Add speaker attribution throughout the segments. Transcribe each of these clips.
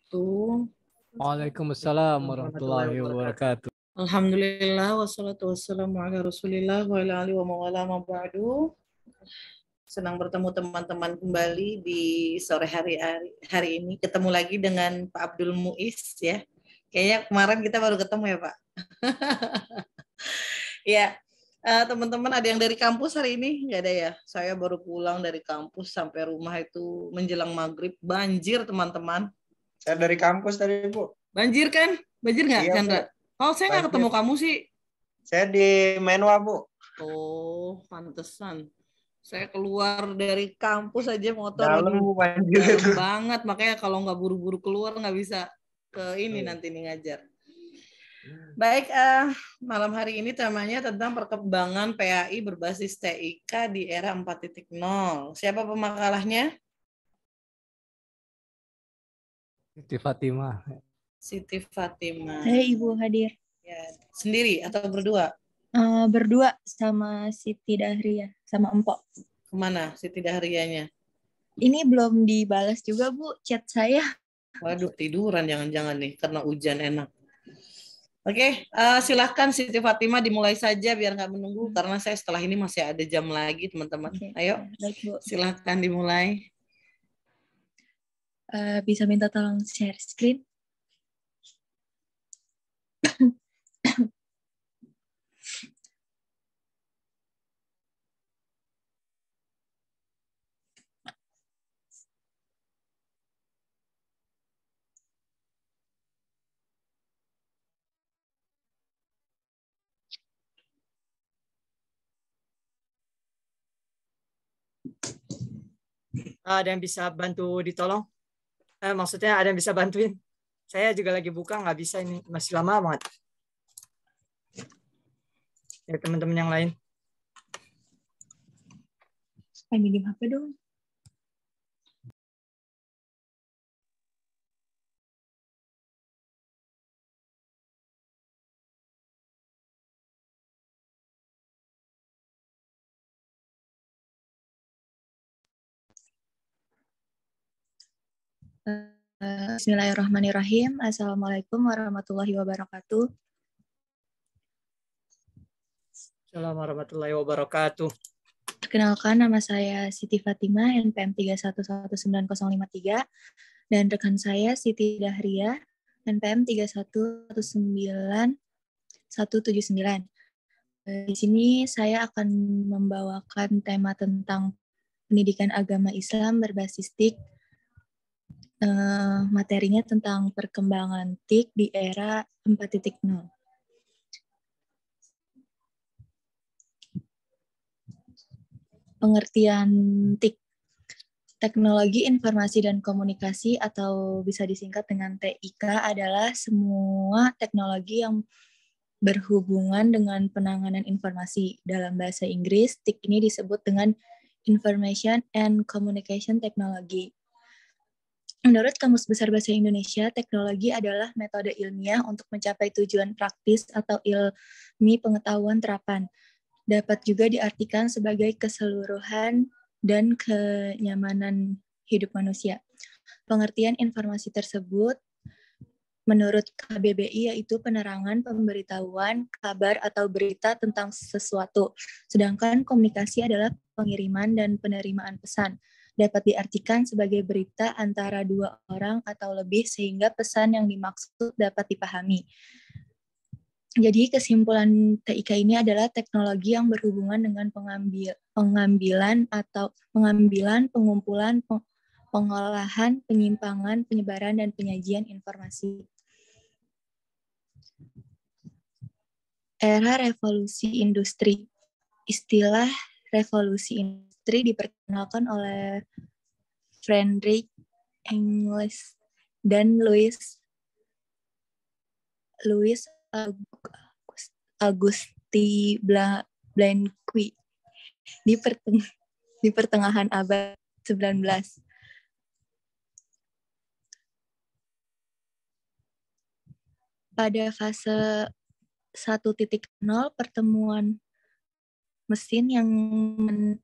Speaker 1: wabarakatuh.
Speaker 2: Waalaikumsalam warahmatullahi wabarakatuh.
Speaker 1: Alhamdulillah wassalatu wassalamu ala Rasulillah wa ala alihi wa mawala ma ba'du. Senang bertemu teman-teman kembali di sore hari ini. Ketemu lagi dengan Pak Abdul Muiz ya. Kayaknya kemarin kita baru ketemu ya, Pak. Ya, teman-teman ada yang dari kampus hari ini? Nggak ada ya. Saya baru pulang dari kampus sampai rumah itu menjelang maghrib. Banjir teman-teman.
Speaker 3: Saya dari kampus tadi, Bu.
Speaker 1: Banjir kan? Banjir nggak,
Speaker 3: Iya,
Speaker 1: Chandra?
Speaker 3: Bu.
Speaker 1: Oh, saya nggak ketemu kamu sih.
Speaker 3: Saya di Menwa, Bu.
Speaker 1: Oh, pantesan. Saya keluar dari kampus aja motor
Speaker 3: Dalam, Bu, banjir
Speaker 1: dalam
Speaker 3: itu.
Speaker 1: banget. Makanya kalau nggak buru-buru keluar nggak bisa ke ini nanti nih ngajar. Baik, malam hari ini temanya tentang perkembangan PAI berbasis TIK di era 4.0. Siapa pemakalahnya?
Speaker 2: Siti Fatimah.
Speaker 1: Siti Fatimah.
Speaker 4: Saya Ibu hadir.
Speaker 1: Ya, sendiri atau berdua?
Speaker 4: Berdua sama Siti Dahria, sama Empok.
Speaker 1: Kemana Siti Dahrianya?
Speaker 4: Ini belum dibalas juga, Bu, chat saya.
Speaker 1: Waduh, tiduran jangan-jangan nih, karena hujan enak. Oke, silahkan Siti Fatimah dimulai saja biar nggak menunggu, karena saya setelah ini masih ada jam lagi, teman-teman.
Speaker 4: Oke,
Speaker 1: Ayo,
Speaker 4: baik, Bu.
Speaker 1: silahkan dimulai.
Speaker 4: Bisa minta tolong share screen?
Speaker 5: Ada yang bisa bantu ditolong? Maksudnya ada yang bisa bantuin? Saya juga lagi buka, nggak bisa ini. Masih lama banget. Ya, teman-teman yang lain.
Speaker 4: Minjem HP dong. Bismillahirrahmanirrahim. Assalamualaikum warahmatullahi wabarakatuh.
Speaker 5: Assalamualaikum warahmatullahi wabarakatuh.
Speaker 4: Perkenalkan, nama saya Siti Fatimah, NPM 3119053, dan rekan saya Siti Dahria, NPM 3119179. Di sini saya akan membawakan tema tentang pendidikan agama Islam berbasis TIK. Materinya tentang perkembangan TIK di era 4.0. Pengertian TIK, teknologi informasi dan komunikasi atau bisa disingkat dengan TIK, adalah semua teknologi yang berhubungan dengan penanganan informasi. Dalam bahasa Inggris, TIK ini disebut dengan Information and Communication Technology. Menurut Kamus Besar Bahasa Indonesia, teknologi adalah metode ilmiah untuk mencapai tujuan praktis atau ilmi pengetahuan terapan. Dapat juga diartikan sebagai keseluruhan dan kenyamanan hidup manusia. Pengertian informasi tersebut menurut KBBI yaitu penerangan, pemberitahuan, kabar atau berita tentang sesuatu. Sedangkan komunikasi adalah pengiriman dan penerimaan pesan. Dapat diartikan sebagai berita antara dua orang atau lebih sehingga pesan yang dimaksud dapat dipahami. Jadi kesimpulan TIK ini adalah teknologi yang berhubungan dengan pengambilan, pengumpulan, pengolahan, penyimpangan, penyebaran, dan penyajian informasi. Era revolusi industri. Istilah revolusi industri diperkenalkan oleh Friedrich Engels dan Louis Auguste Blanqui di pertengahan abad 19. Pada fase 1.0, pertemuan mesin yang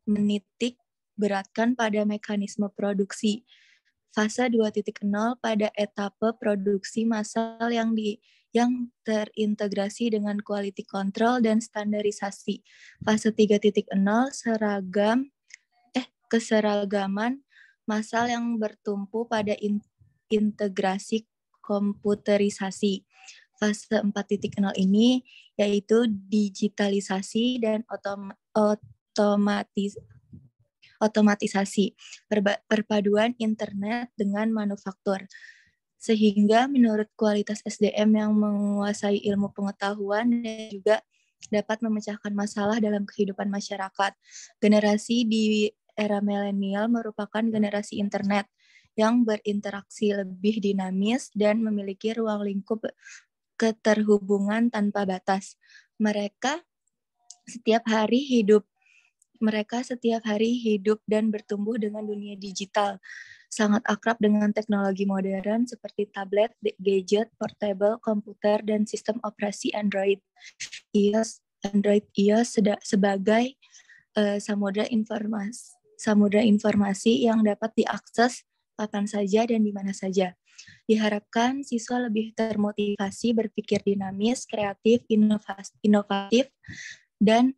Speaker 4: menitik beratkan pada mekanisme produksi. Fase 2.0 pada etape produksi massal yang terintegrasi dengan quality control dan standarisasi. Fase 3.0 keseragaman massal yang bertumpu pada integrasi komputerisasi. Fase 4.0 ini yaitu digitalisasi dan otomatisasi, perpaduan internet dengan manufaktur. Sehingga menurut kualitas SDM yang menguasai ilmu pengetahuan dan juga dapat memecahkan masalah dalam kehidupan masyarakat. Generasi di era milenial merupakan generasi internet yang berinteraksi lebih dinamis dan memiliki ruang lingkup keterhubungan tanpa batas. Mereka setiap hari hidup dan bertumbuh dengan dunia digital. Sangat akrab dengan teknologi modern seperti tablet, gadget, portable, komputer, dan sistem operasi Android iOS sebagai samudra informasi yang dapat diakses kapan saja dan di mana saja. Diharapkan siswa lebih termotivasi berpikir dinamis, kreatif, inovatif, dan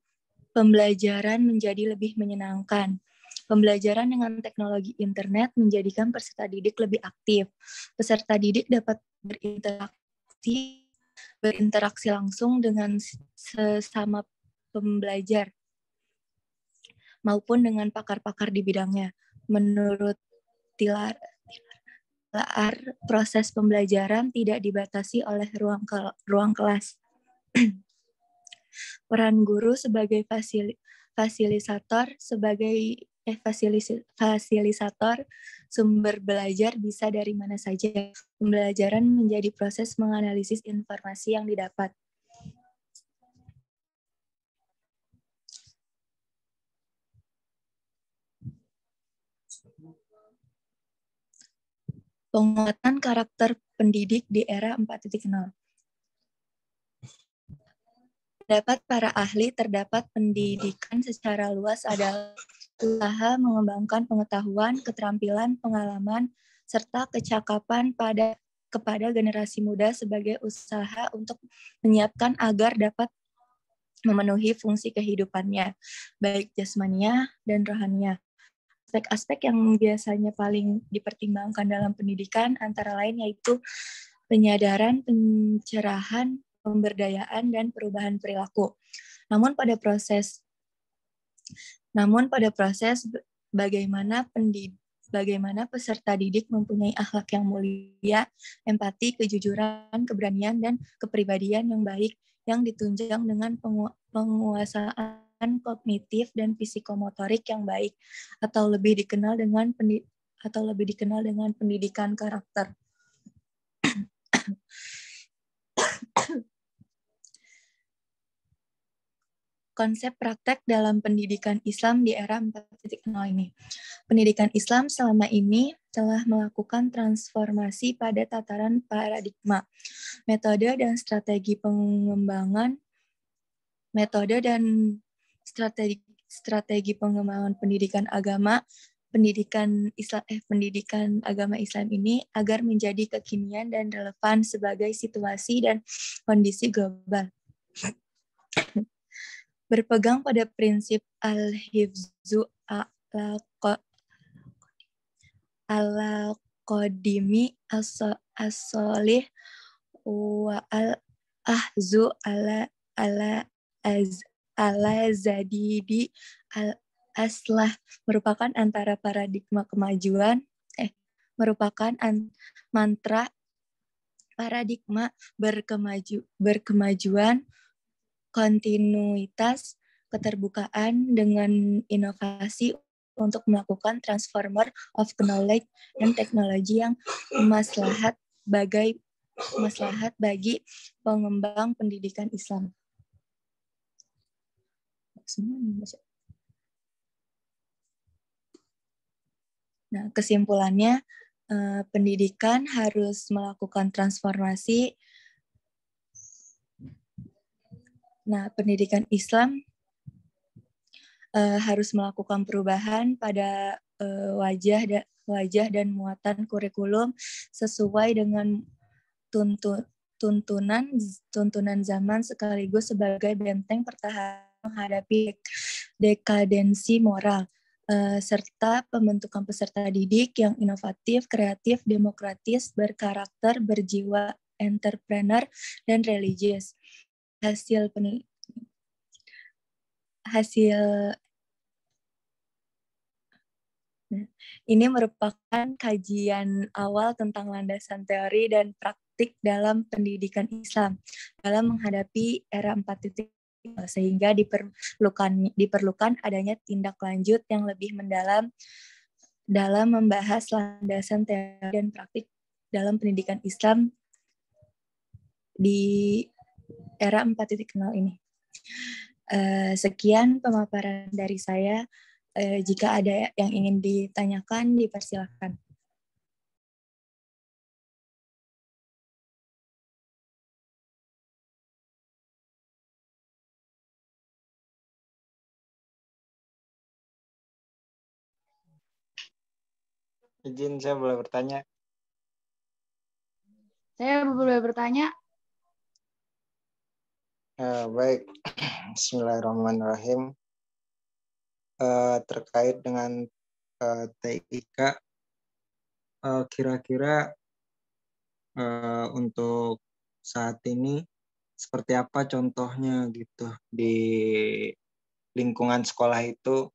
Speaker 4: pembelajaran menjadi lebih menyenangkan. Pembelajaran dengan teknologi internet menjadikan peserta didik lebih aktif. Peserta didik dapat berinteraksi langsung dengan sesama pembelajar maupun dengan pakar-pakar di bidangnya. Menurut Tilar, proses pembelajaran tidak dibatasi oleh ruang kelas. Peran guru sebagai fasilitator sumber belajar bisa dari mana saja. Pembelajaran menjadi proses menganalisis informasi yang didapat. Penguatan karakter pendidik di era 4.0. Pendapat para ahli terdapat pendidikan secara luas adalah usaha mengembangkan pengetahuan, keterampilan, pengalaman, serta kecakapan kepada generasi muda sebagai usaha untuk menyiapkan agar dapat memenuhi fungsi kehidupannya, baik jasmania dan rohania. Aspek-aspek yang biasanya paling dipertimbangkan dalam pendidikan antara lain yaitu penyadaran, pencerahan, pemberdayaan, dan perubahan perilaku. Namun pada proses bagaimana peserta didik mempunyai akhlak yang mulia, empati, kejujuran, keberanian, dan kepribadian yang baik yang ditunjang dengan penguasaan kognitif dan psikomotorik yang baik atau lebih dikenal dengan pendidikan karakter. Konsep praktek dalam pendidikan Islam di era 4.0 ini. Pendidikan Islam selama ini telah melakukan transformasi pada tataran paradigma, metode dan strategi pengembangan pendidikan agama Islam ini agar menjadi kekinian dan relevan sebagai situasi dan kondisi global. Berpegang pada prinsip al-hifzu ala qadimi as-solih wa al-ahzu ala zadidi al-aslah merupakan antara paradigma mantra paradigma berkemajuan, kontinuitas, keterbukaan dengan inovasi untuk melakukan transformer of knowledge dan teknologi yang maslahat bagi pengembang pendidikan Islam. Nah, kesimpulannya, pendidikan harus melakukan transformasi. Nah, pendidikan Islam harus melakukan perubahan pada wajah wajah dan muatan kurikulum sesuai dengan tuntunan zaman sekaligus sebagai benteng pertahanan menghadapi dekadensi moral, serta pembentukan peserta didik yang inovatif, kreatif, demokratis, berkarakter, berjiwa entrepreneur, dan religius. Ini merupakan kajian awal tentang landasan teori dan praktik dalam pendidikan Islam dalam menghadapi era 4.0, sehingga diperlukan adanya tindak lanjut yang lebih mendalam dalam membahas landasan teori dan praktik dalam pendidikan Islam di era 4.0 ini. Sekian pemaparan dari saya. Jika ada yang ingin ditanyakan, dipersilakan.
Speaker 3: Izin, saya boleh bertanya?
Speaker 6: Saya boleh bertanya?
Speaker 3: Baik, Bismillahirrahmanirrahim. Terkait dengan TIK, kira-kira untuk saat ini seperti apa contohnya gitu di lingkungan sekolah itu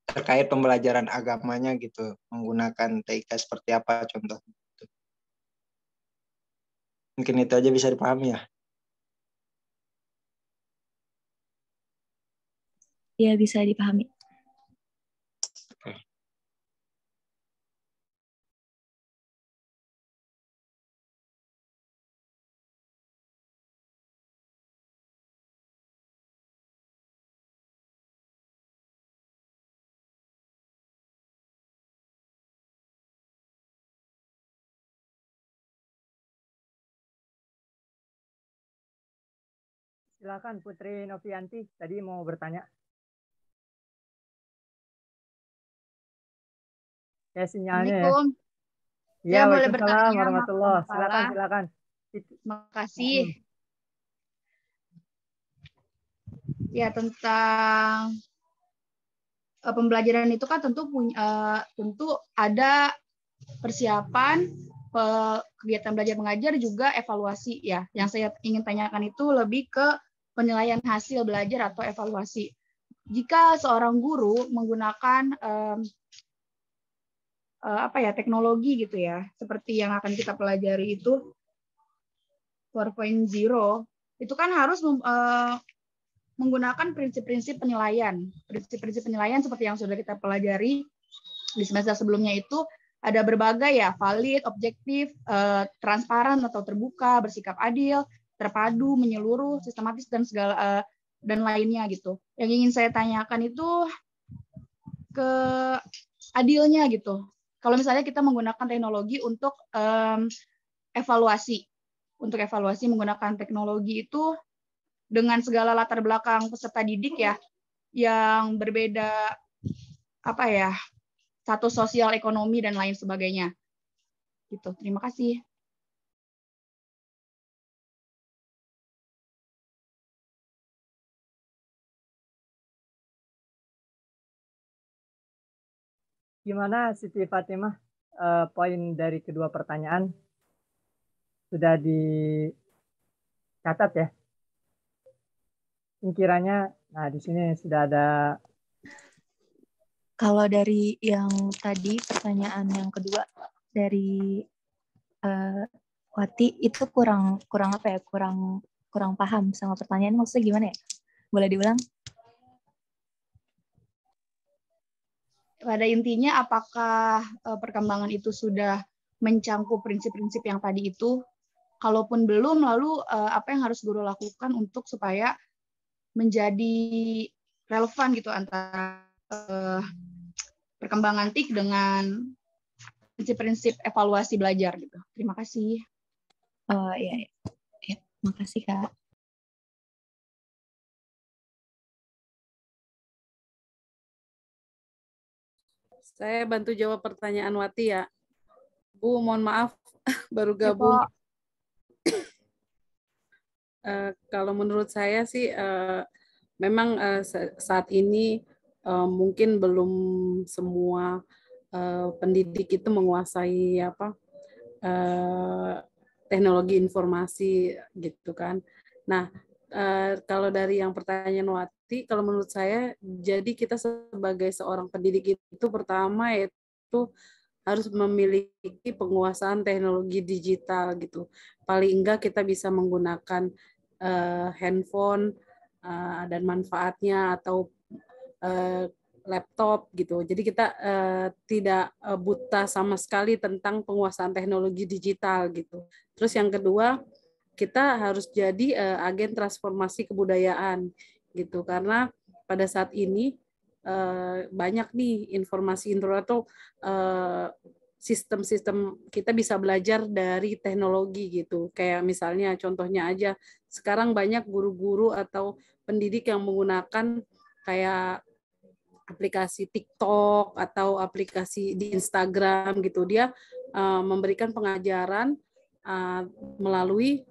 Speaker 3: terkait pembelajaran agamanya gitu, menggunakan TIK seperti apa contohnya gitu. Mungkin itu aja bisa dipahami ya.
Speaker 4: Ya, bisa dipahami.
Speaker 5: Silakan Putri Novianti, tadi mau bertanya. Ya sinyalnya ya.
Speaker 6: Assalamualaikum.
Speaker 5: Iya,
Speaker 6: Saya boleh
Speaker 5: Waalaikumsalam
Speaker 6: bertanya,
Speaker 5: warahmatullah.
Speaker 6: Mas
Speaker 5: Silakan,
Speaker 6: Fala.
Speaker 5: silakan.
Speaker 6: Terima kasih. Ya, tentang pembelajaran itu kan tentu ada persiapan kegiatan belajar mengajar, juga evaluasi ya. Yang saya ingin tanyakan itu lebih ke penilaian hasil belajar atau evaluasi. Jika seorang guru menggunakan teknologi gitu ya, seperti yang akan kita pelajari itu 4.0, itu kan harus menggunakan prinsip-prinsip penilaian. Prinsip-prinsip penilaian seperti yang sudah kita pelajari di semester sebelumnya itu ada berbagai ya, valid, objektif, transparan atau terbuka, bersikap adil, terpadu, menyeluruh, sistematis, dan segala dan lainnya gitu. Yang ingin saya tanyakan itu ke adilnya gitu. Kalau misalnya kita menggunakan teknologi untuk evaluasi menggunakan teknologi itu dengan segala latar belakang peserta didik ya, yang berbeda status sosial, ekonomi, dan lain sebagainya. Gitu. Terima kasih.
Speaker 5: Gimana Siti Fatimah? Poin dari kedua pertanyaan sudah dicatat ya? Kiranya, nah di sini sudah ada.
Speaker 4: Kalau dari yang tadi, pertanyaan yang kedua dari Wati, itu kurang paham sama pertanyaan, maksudnya gimana ya? Boleh diulang?
Speaker 6: Pada intinya, apakah perkembangan itu sudah mencangkup prinsip-prinsip yang tadi itu? Kalaupun belum, lalu apa yang harus guru lakukan untuk supaya menjadi relevan gitu antara perkembangan TIK dengan prinsip-prinsip evaluasi belajar gitu. Terima kasih.
Speaker 4: Oh iya, ya, makasih Kak.
Speaker 7: Saya bantu jawab pertanyaan Wati ya. Bu, mohon maaf baru
Speaker 6: Ya,
Speaker 7: gabung.
Speaker 6: Pak.
Speaker 7: Kalau menurut saya sih memang saat ini mungkin belum semua pendidik itu menguasai teknologi informasi gitu kan. Nah, kalau dari yang pertanyaan Wati, kalau menurut saya, jadi kita sebagai seorang pendidik itu pertama itu harus memiliki penguasaan teknologi digital gitu. Paling enggak kita bisa menggunakan handphone dan manfaatnya atau laptop gitu. Jadi kita tidak buta sama sekali tentang penguasaan teknologi digital gitu. Terus yang kedua, kita harus jadi agen transformasi kebudayaan gitu, karena pada saat ini banyak nih informasi atau sistem-sistem kita bisa belajar dari teknologi gitu. Kayak misalnya contohnya aja sekarang banyak guru-guru atau pendidik yang menggunakan kayak aplikasi TikTok atau aplikasi di Instagram gitu. Dia memberikan pengajaran melalui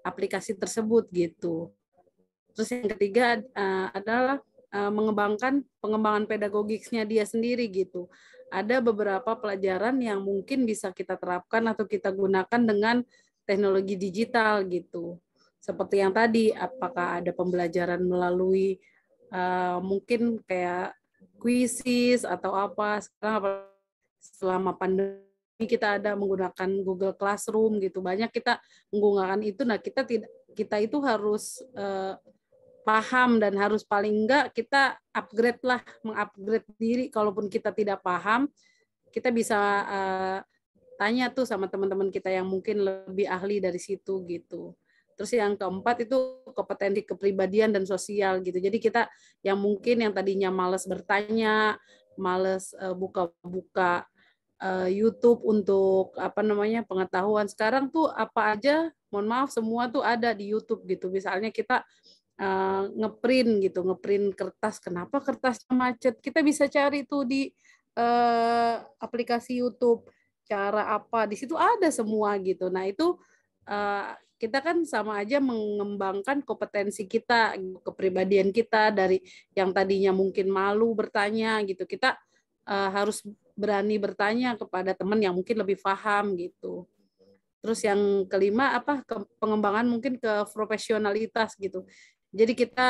Speaker 7: aplikasi tersebut gitu. Terus yang ketiga adalah mengembangkan pengembangan pedagogiknya dia sendiri gitu. Ada beberapa pelajaran yang mungkin bisa kita terapkan atau kita gunakan dengan teknologi digital gitu. Seperti yang tadi, apakah ada pembelajaran melalui mungkin kayak kuisis atau apa. Sekarang selama pandemi kita ada menggunakan Google Classroom gitu, banyak kita menggunakan itu. Nah, kita itu harus paham dan harus paling enggak kita upgrade lah, mengupgrade diri. Kalaupun kita tidak paham, kita bisa tanya tuh sama teman-teman kita yang mungkin lebih ahli dari situ gitu. Terus yang keempat itu kompetensi kepribadian dan sosial gitu. Jadi kita yang mungkin yang tadinya malas bertanya, malas buka-buka YouTube untuk pengetahuan, sekarang tuh apa aja, mohon maaf, semua tuh ada di YouTube gitu. Misalnya kita ngeprint gitu, ngeprint kertas, kenapa kertasnya macet, kita bisa cari tuh di aplikasi YouTube cara apa, di situ ada semua gitu. Nah itu kita kan sama aja mengembangkan kompetensi kita, kepribadian kita, dari yang tadinya mungkin malu bertanya gitu, kita harus berani bertanya kepada teman yang mungkin lebih paham gitu. Terus yang kelima pengembangan mungkin ke profesionalitas gitu. Jadi kita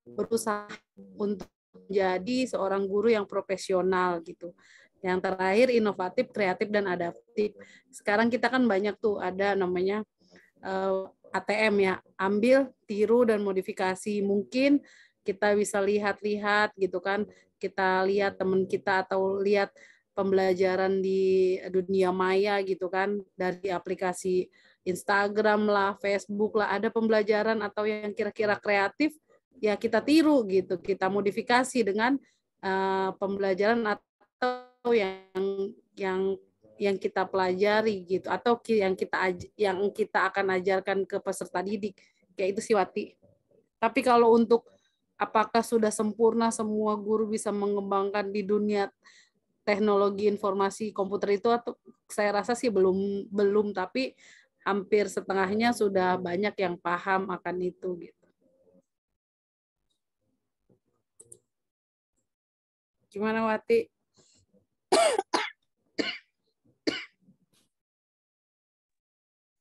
Speaker 7: berusaha untuk menjadi seorang guru yang profesional gitu. Yang terakhir inovatif, kreatif dan adaptif. Sekarang kita kan banyak tuh ada namanya ATM ya, ambil, tiru dan modifikasi. Mungkin kita bisa lihat-lihat gitu kan. Kita lihat teman kita atau lihat pembelajaran di dunia maya gitu kan, dari aplikasi Instagram lah, Facebook lah, ada pembelajaran atau yang kira-kira kreatif, ya kita tiru gitu, kita modifikasi dengan pembelajaran atau yang kita pelajari gitu, atau yang kita akan ajarkan ke peserta didik, kayak itu sih Wati. Tapi kalau untuk apakah sudah sempurna semua guru bisa mengembangkan di dunia teknologi informasi komputer itu, atau saya rasa sih belum, tapi hampir setengahnya sudah banyak yang paham akan itu gitu. Gimana Wati?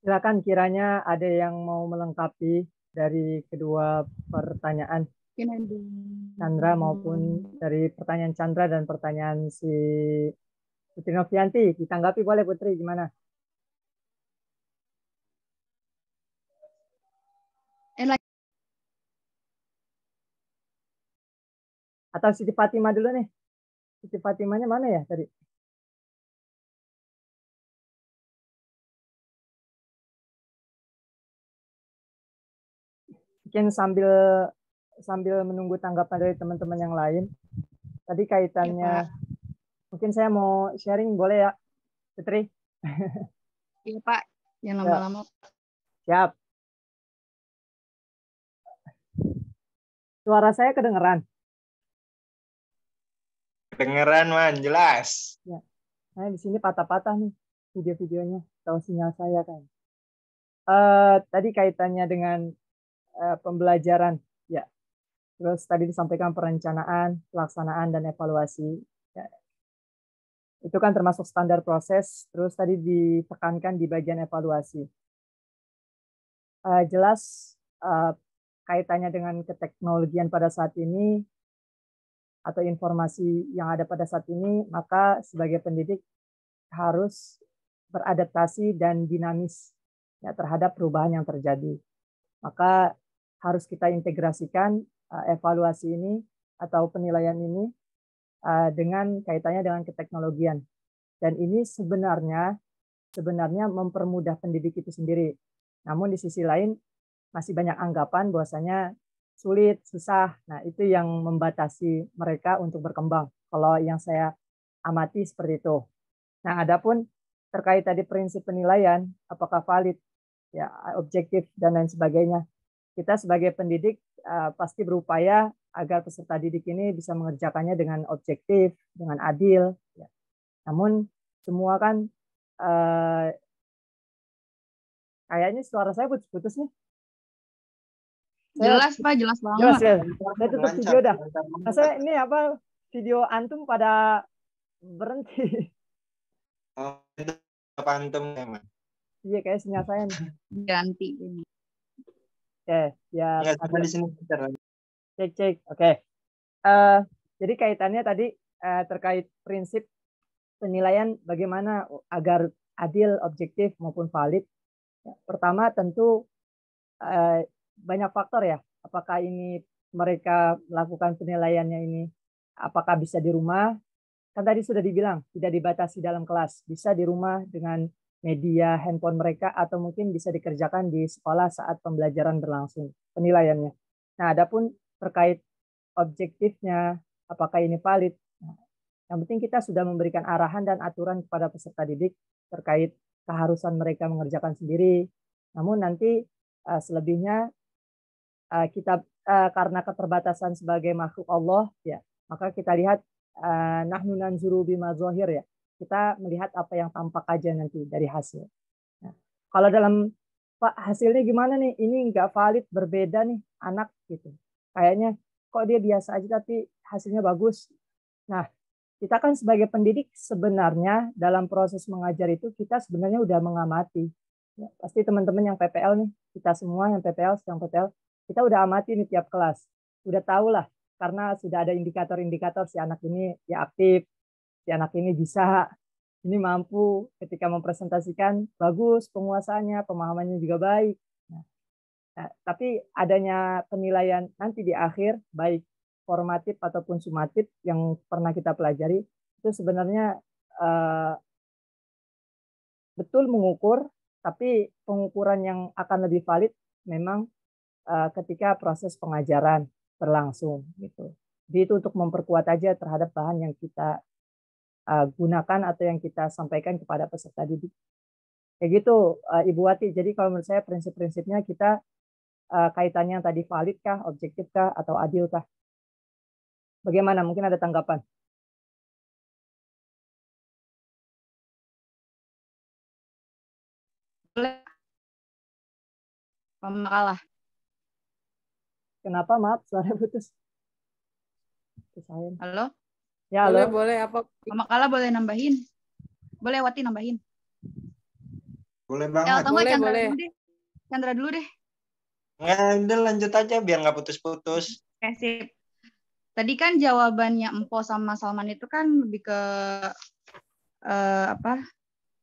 Speaker 8: Silakan, kiranya ada yang mau melengkapi dari kedua pertanyaan Chandra maupun dari pertanyaan Chandra dan pertanyaan si Putri Novianti. Ditanggapi boleh Putri, gimana? Atau Siti Fatima dulu nih. Siti Fatimanya mana ya tadi? Mungkin sambil menunggu tanggapan dari teman-teman yang lain. Tadi kaitannya, ya, mungkin saya mau sharing, boleh ya, Putri?
Speaker 6: Iya Pak, jangan lama-lama.
Speaker 8: Siap. Suara saya kedengeran?
Speaker 3: Dengeran, Man, jelas.
Speaker 8: Ya. Nah, di sini patah-patah nih video-videonya, atau sinyal saya kan. Tadi kaitannya dengan pembelajaran, ya. Terus tadi disampaikan perencanaan, pelaksanaan, dan evaluasi. Ya. Itu kan termasuk standar proses. Terus tadi ditekankan di bagian evaluasi. Jelas kaitannya dengan keteknologian pada saat ini, atau informasi yang ada pada saat ini, maka sebagai pendidik harus beradaptasi dan dinamis ya, terhadap perubahan yang terjadi. Maka harus kita integrasikan evaluasi ini atau penilaian ini dengan kaitannya dengan keteknologian. Dan ini sebenarnya mempermudah pendidik itu sendiri. Namun di sisi lain masih banyak anggapan bahwasanya sulit, susah. Nah, itu yang membatasi mereka untuk berkembang. Kalau yang saya amati seperti itu. Nah, adapun terkait tadi prinsip penilaian, apakah valid, ya, objektif, dan lain sebagainya. Kita sebagai pendidik pasti berupaya agar peserta didik ini bisa mengerjakannya dengan objektif, dengan adil. Ya. Namun, semua kan kayaknya suara saya putus-putus nih.
Speaker 6: Jelas Pak, jelas banget.
Speaker 8: Jelas ya. Saya tutup video dah. Masa ini apa video antum pada berhenti?
Speaker 3: Oh, itu apa antum teman?
Speaker 8: Iya, kayak sinyal saya nih.
Speaker 6: Ganti ini.
Speaker 8: Oke, ya.
Speaker 3: Enggak, di sini
Speaker 8: Cek. Oke. Jadi kaitannya tadi terkait prinsip penilaian bagaimana agar adil, objektif maupun valid. Pertama tentu banyak faktor ya. Apakah ini mereka melakukan penilaiannya ini apakah bisa di rumah? Kan tadi sudah dibilang tidak dibatasi dalam kelas, bisa di rumah dengan media handphone mereka atau mungkin bisa dikerjakan di sekolah saat pembelajaran berlangsung penilaiannya. Nah, adapun terkait objektifnya apakah ini valid? Nah, yang penting kita sudah memberikan arahan dan aturan kepada peserta didik terkait keharusan mereka mengerjakan sendiri. Namun nanti selebihnya kita karena keterbatasan sebagai makhluk Allah ya, maka kita lihat nahnu nanzuru bima zahir ya. Kita melihat apa yang tampak aja nanti dari hasil. Nah, kalau dalam Pak hasilnya gimana nih? Ini nggak valid, berbeda nih anak gitu. Kayaknya kok dia biasa aja tapi hasilnya bagus. Nah, kita kan sebagai pendidik sebenarnya dalam proses mengajar itu kita sebenarnya udah mengamati. Ya, pasti teman-teman yang PPL nih, kita semua yang PPL, kita udah amati nih tiap kelas. Udah tahu lah, karena sudah ada indikator-indikator si anak ini ya aktif, si anak ini bisa, ini mampu ketika mempresentasikan, bagus penguasaannya, pemahamannya juga baik. Nah, tapi adanya penilaian nanti di akhir, baik formatif ataupun sumatif yang pernah kita pelajari, itu sebenarnya betul mengukur, tapi pengukuran yang akan lebih valid memang ketika proses pengajaran berlangsung gitu. Jadi itu untuk memperkuat aja terhadap bahan yang kita gunakan atau yang kita sampaikan kepada peserta didik. Kayak gitu, Ibu Wati. Jadi kalau menurut saya prinsip-prinsipnya kita kaitannya yang tadi valid kah, objektif kah, atau adil kah? Bagaimana? Mungkin ada tanggapan?
Speaker 6: Boleh. Pemakalah.
Speaker 8: Kenapa? Maaf, suara putus.
Speaker 6: Halo?
Speaker 8: Ya, halo.
Speaker 7: Boleh apa?
Speaker 6: Pemakalah boleh nambahin. Boleh Wati nambahin.
Speaker 3: Boleh banget.
Speaker 7: Boleh.
Speaker 6: Chandra dulu deh.
Speaker 3: Udah lanjut aja biar nggak putus-putus.
Speaker 6: Oke, sip. Tadi kan jawabannya Empo sama Salman itu kan lebih ke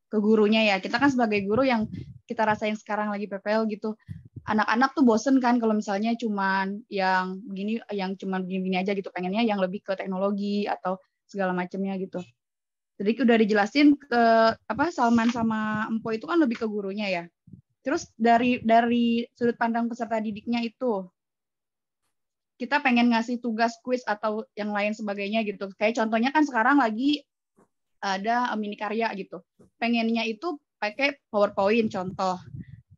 Speaker 6: ke gurunya ya. Kita kan sebagai guru yang kita rasain sekarang lagi PPL gitu. Anak-anak tuh bosen kan kalau misalnya cuman yang begini, yang cuman begini aja gitu. Pengennya yang lebih ke teknologi atau segala macamnya gitu. Jadi udah dijelasin ke Salman sama Empo itu kan lebih ke gurunya ya. Terus dari sudut pandang peserta didiknya itu, kita pengen ngasih tugas kuis atau yang lain sebagainya gitu. Kayak contohnya kan sekarang lagi ada mini karya gitu. Pengennya itu pakai PowerPoint contoh.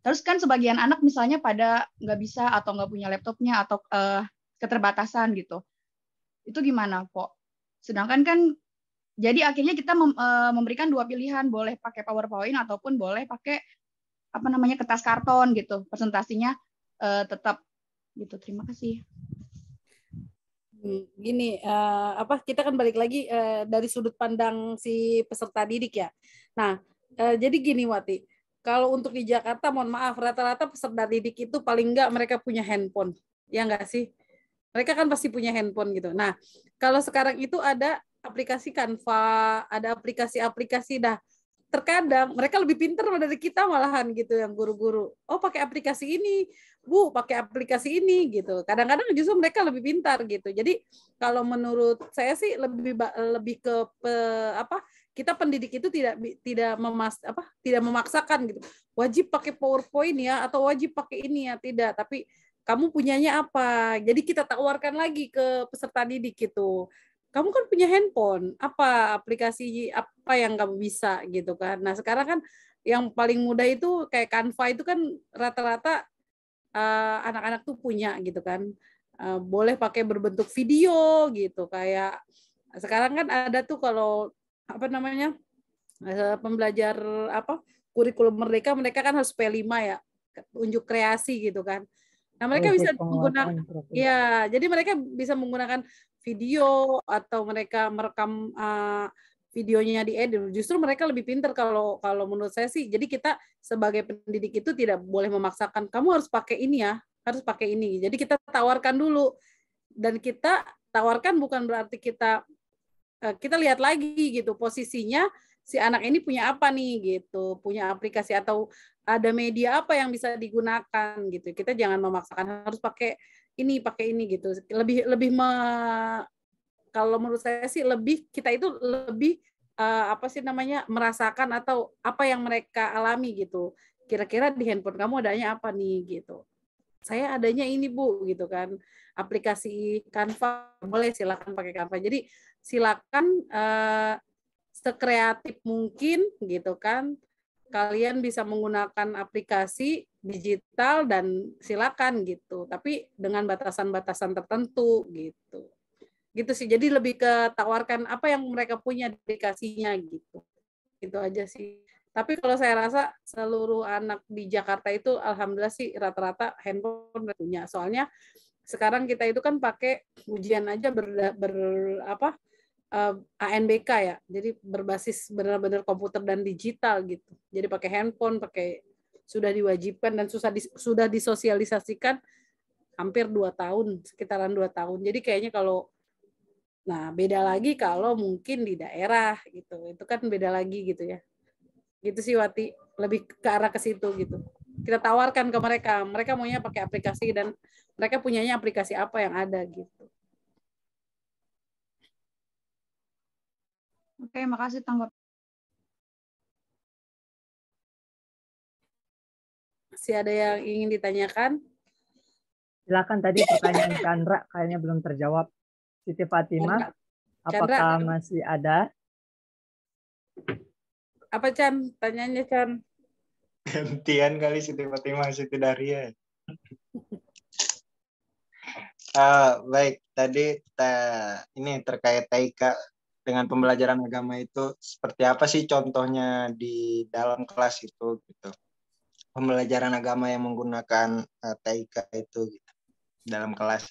Speaker 6: Terus kan sebagian anak misalnya pada nggak bisa atau nggak punya laptopnya atau keterbatasan gitu. Itu gimana, Po? Sedangkan kan jadi akhirnya kita memberikan dua pilihan, boleh pakai PowerPoint ataupun boleh pakai apa namanya kertas karton gitu. Presentasinya tetap gitu. Terima kasih.
Speaker 7: Gini, kita kan balik lagi dari sudut pandang si peserta didik ya. Nah, jadi gini Wati, kalau untuk di Jakarta, mohon maaf, rata-rata peserta didik itu paling enggak mereka punya handphone, ya enggak sih? Mereka kan pasti punya handphone gitu. Nah, kalau sekarang itu ada aplikasi Canva, ada aplikasi-aplikasi dah. Terkadang mereka lebih pintar dari kita malahan gitu yang guru-guru. Oh, pakai aplikasi ini, Bu, pakai aplikasi ini gitu. Kadang-kadang justru mereka lebih pintar gitu. Jadi kalau menurut saya sih lebih ke kita pendidik itu tidak memaksakan gitu. Wajib pakai PowerPoint ya atau wajib pakai ini ya, tidak, tapi kamu punyanya apa? Jadi kita tawarkan lagi ke peserta didik gitu. Kamu kan punya handphone, apa aplikasi apa yang kamu bisa gitu kan. Nah, sekarang kan yang paling mudah itu kayak Canva itu kan rata-rata anak-anak tuh punya gitu kan. Boleh pakai berbentuk video gitu, kayak sekarang kan ada tuh kalau pembelajar kurikulum mereka kan harus P5 ya, unjuk kreasi gitu kan. Nah, mereka bisa menggunakan jadi mereka bisa menggunakan video atau mereka merekam videonya diedit. Justru mereka lebih pintar kalau menurut saya sih. Jadi kita sebagai pendidik itu tidak boleh memaksakan kamu harus pakai ini ya, harus pakai ini. Jadi kita tawarkan dulu, dan kita tawarkan bukan berarti kita lihat lagi gitu posisinya si anak ini punya apa nih gitu, punya aplikasi atau ada media apa yang bisa digunakan gitu. Kita jangan memaksakan harus pakai ini gitu. Kalau menurut saya sih kita itu lebih merasakan atau apa yang mereka alami gitu. Kira-kira di handphone kamu adanya apa nih gitu. Saya adanya ini Bu gitu kan. Aplikasi Canva, boleh silakan pakai Canva. Jadi silakan sekreatif mungkin gitu kan. Kalian bisa menggunakan aplikasi digital dan silakan gitu. Tapi dengan batasan-batasan tertentu gitu. Gitu sih. Jadi lebih ke tawarkan apa yang mereka punya aplikasinya gitu. Itu aja sih. Tapi kalau saya rasa seluruh anak di Jakarta itu alhamdulillah sih rata-rata handphone punya. Soalnya sekarang kita itu kan pakai ujian aja ANBK ya. Jadi berbasis benar-benar komputer dan digital gitu. Jadi pakai handphone, sudah diwajibkan dan sudah disosialisasikan hampir 2 tahun, sekitaran 2 tahun. Jadi kayaknya beda lagi kalau mungkin di daerah gitu. Itu kan beda lagi gitu ya. Gitu sih Wati, lebih ke arah ke situ gitu. Kita tawarkan ke mereka, mereka maunya pakai aplikasi dan mereka punyanya aplikasi apa yang ada gitu.
Speaker 6: Oke, makasih tanggap.
Speaker 7: Masih ada yang ingin ditanyakan?
Speaker 8: Silakan, tadi pertanyaan Chandra kayaknya belum terjawab. Siti Fatimah, apakah masih ada?
Speaker 7: Apa Chan? Tanyanya Chan.
Speaker 3: Gantian kali Siti Fatimah, Siti Daria. Baik, tadi ini terkait TIK dengan pembelajaran agama itu seperti apa sih contohnya di dalam kelas itu gitu. Pembelajaran agama yang menggunakan TIK itu gitu, dalam kelas.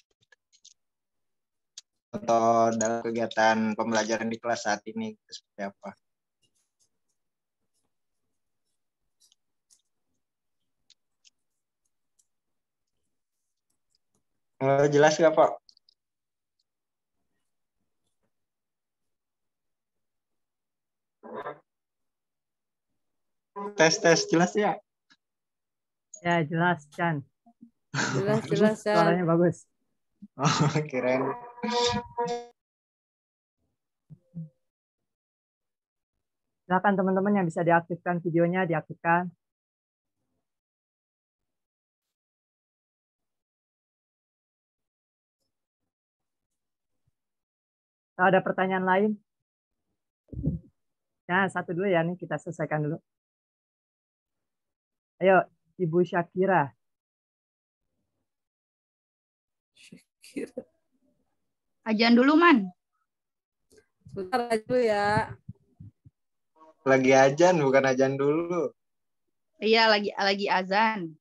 Speaker 3: Atau dalam kegiatan pembelajaran di kelas saat ini seperti apa? Jelas nggak Pak? Tes jelas ya?
Speaker 8: Ya jelas Chan.
Speaker 7: Jelas Chan.
Speaker 8: Suaranya bagus.
Speaker 3: Oh, keren.
Speaker 8: Silakan teman-teman yang bisa diaktifkan videonya, diaktifkan. Kalau ada pertanyaan lain? Ya, satu dulu ya, nih kita selesaikan dulu. Ayo, Ibu Syakira.
Speaker 6: Ajan dulu, Man.
Speaker 7: Sebentar aja dulu ya.
Speaker 3: Lagi ajan, bukan ajan dulu.
Speaker 6: Iya, lagi azan.